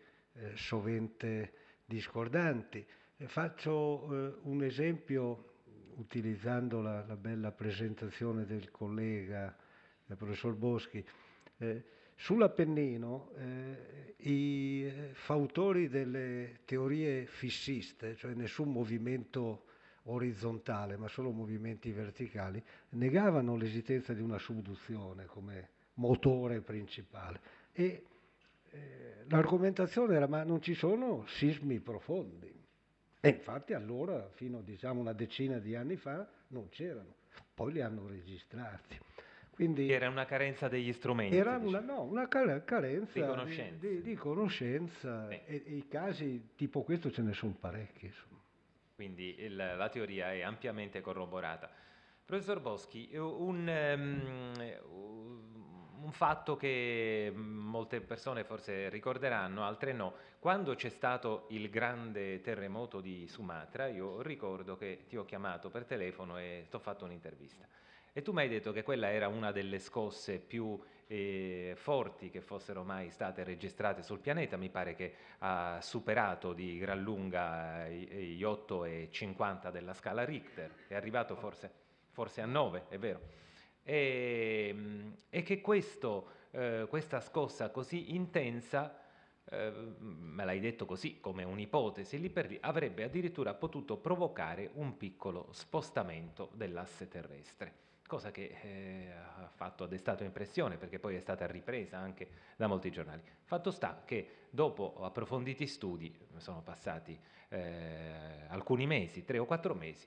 sovente discordanti. Faccio un esempio utilizzando la bella presentazione del collega, il professor Boschi. Sull'Appennino i fautori delle teorie fissiste, cioè nessun movimento orizzontale ma solo movimenti verticali, negavano l'esistenza di una subduzione come motore principale. E l'argomentazione era: ma non ci sono sismi profondi. E infatti allora, fino diciamo una decina di anni fa, non c'erano, poi li hanno registrati. Quindi era una carenza degli strumenti. Era una carenza di conoscenza e i casi tipo questo ce ne sono parecchi. Insomma. Quindi la teoria è ampiamente corroborata. Professor Boschi, un fatto che molte persone forse ricorderanno, altre no: quando c'è stato il grande terremoto di Sumatra, io ricordo che ti ho chiamato per telefono e ti ho fatto un'intervista. E tu mi hai detto che quella era una delle scosse più forti che fossero mai state registrate sul pianeta. Mi pare che ha superato di gran lunga gli 8,50 della scala Richter, è arrivato forse a 9, è vero. E che questa scossa così intensa me l'hai detto così come un'ipotesi, lì per lì avrebbe addirittura potuto provocare un piccolo spostamento dell'asse terrestre, cosa che ha destato impressione, perché poi è stata ripresa anche da molti giornali. Fatto sta che dopo approfonditi studi, sono passati alcuni mesi, 3 o 4 mesi,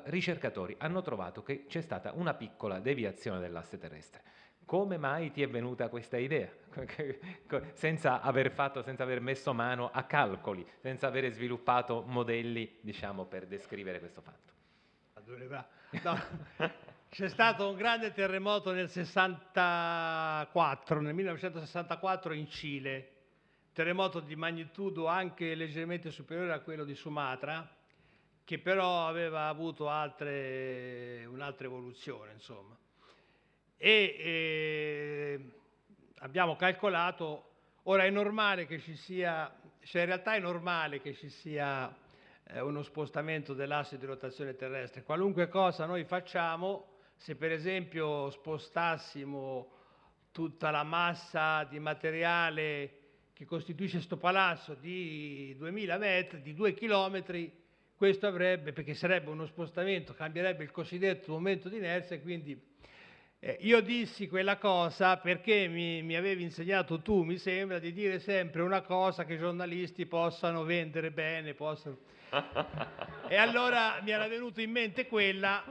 ricercatori hanno trovato che c'è stata una piccola deviazione dell'asse terrestre. Come mai ti è venuta questa idea? Senza aver messo mano a calcoli, senza aver sviluppato modelli, diciamo, per descrivere questo fatto. No, c'è stato un grande terremoto nel 1964 in Cile, terremoto di magnitudo anche leggermente superiore a quello di Sumatra, che però aveva avuto un'altra evoluzione, insomma. Abbiamo calcolato, ora è normale che ci sia, cioè in realtà è normale che ci sia uno spostamento dell'asse di rotazione terrestre. Qualunque cosa noi facciamo, se per esempio spostassimo tutta la massa di materiale che costituisce questo palazzo di 2000 metri, di 2 chilometri, questo avrebbe, perché sarebbe uno spostamento, cambierebbe il cosiddetto momento di inerzia, e quindi io dissi quella cosa perché mi avevi insegnato tu, mi sembra, di dire sempre una cosa che i giornalisti possano vendere bene, E allora mi era venuto in mente quella,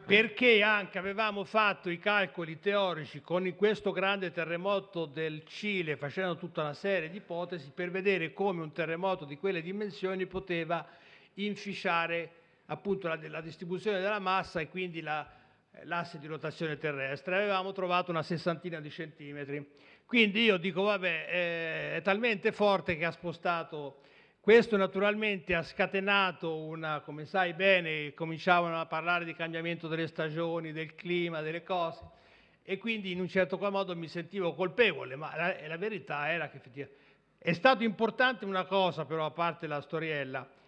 perché anche avevamo fatto i calcoli teorici con questo grande terremoto del Cile, facendo tutta una serie di ipotesi per vedere come un terremoto di quelle dimensioni poteva inficiare appunto la distribuzione della massa e quindi l'asse di rotazione terrestre. Avevamo trovato una 60ina di centimetri. Quindi io dico, vabbè, è talmente forte che ha spostato. Questo naturalmente ha scatenato come sai bene, cominciavano a parlare di cambiamento delle stagioni, del clima, delle cose, e quindi in un certo qual modo mi sentivo colpevole, ma la verità era che effettivamente è stato importante una cosa, però, a parte la storiella,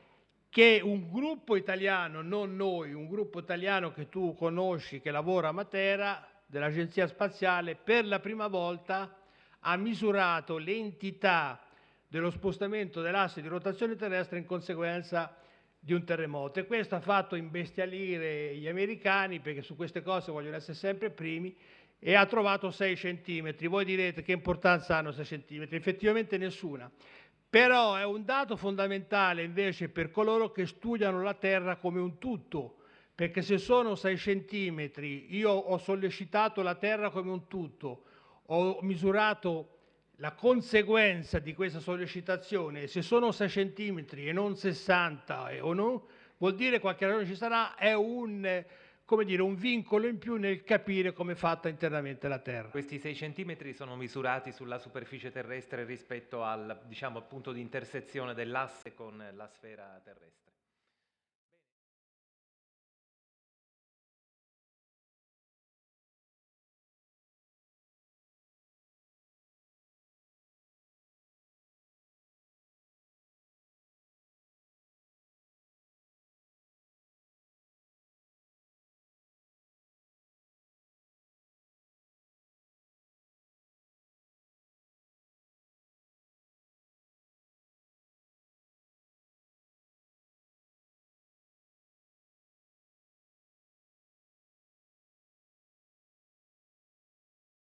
che un gruppo italiano, non noi, un gruppo italiano che tu conosci, che lavora a Matera, dell'Agenzia Spaziale, per la prima volta ha misurato l'entità dello spostamento dell'asse di rotazione terrestre in conseguenza di un terremoto, e questo ha fatto imbestialire gli americani, perché su queste cose vogliono essere sempre primi, e ha trovato 6 centimetri. Voi direte che importanza hanno 6 centimetri? Effettivamente nessuna. Però è un dato fondamentale invece per coloro che studiano la Terra come un tutto, perché se sono 6 centimetri, io ho sollecitato la Terra come un tutto, ho misurato la conseguenza di questa sollecitazione, se sono 6 centimetri e non 60 o no, vuol dire qualche ragione ci sarà, è un vincolo in più nel capire come è fatta internamente la Terra. Questi 6 centimetri sono misurati sulla superficie terrestre rispetto al, diciamo, punto di intersezione dell'asse con la sfera terrestre.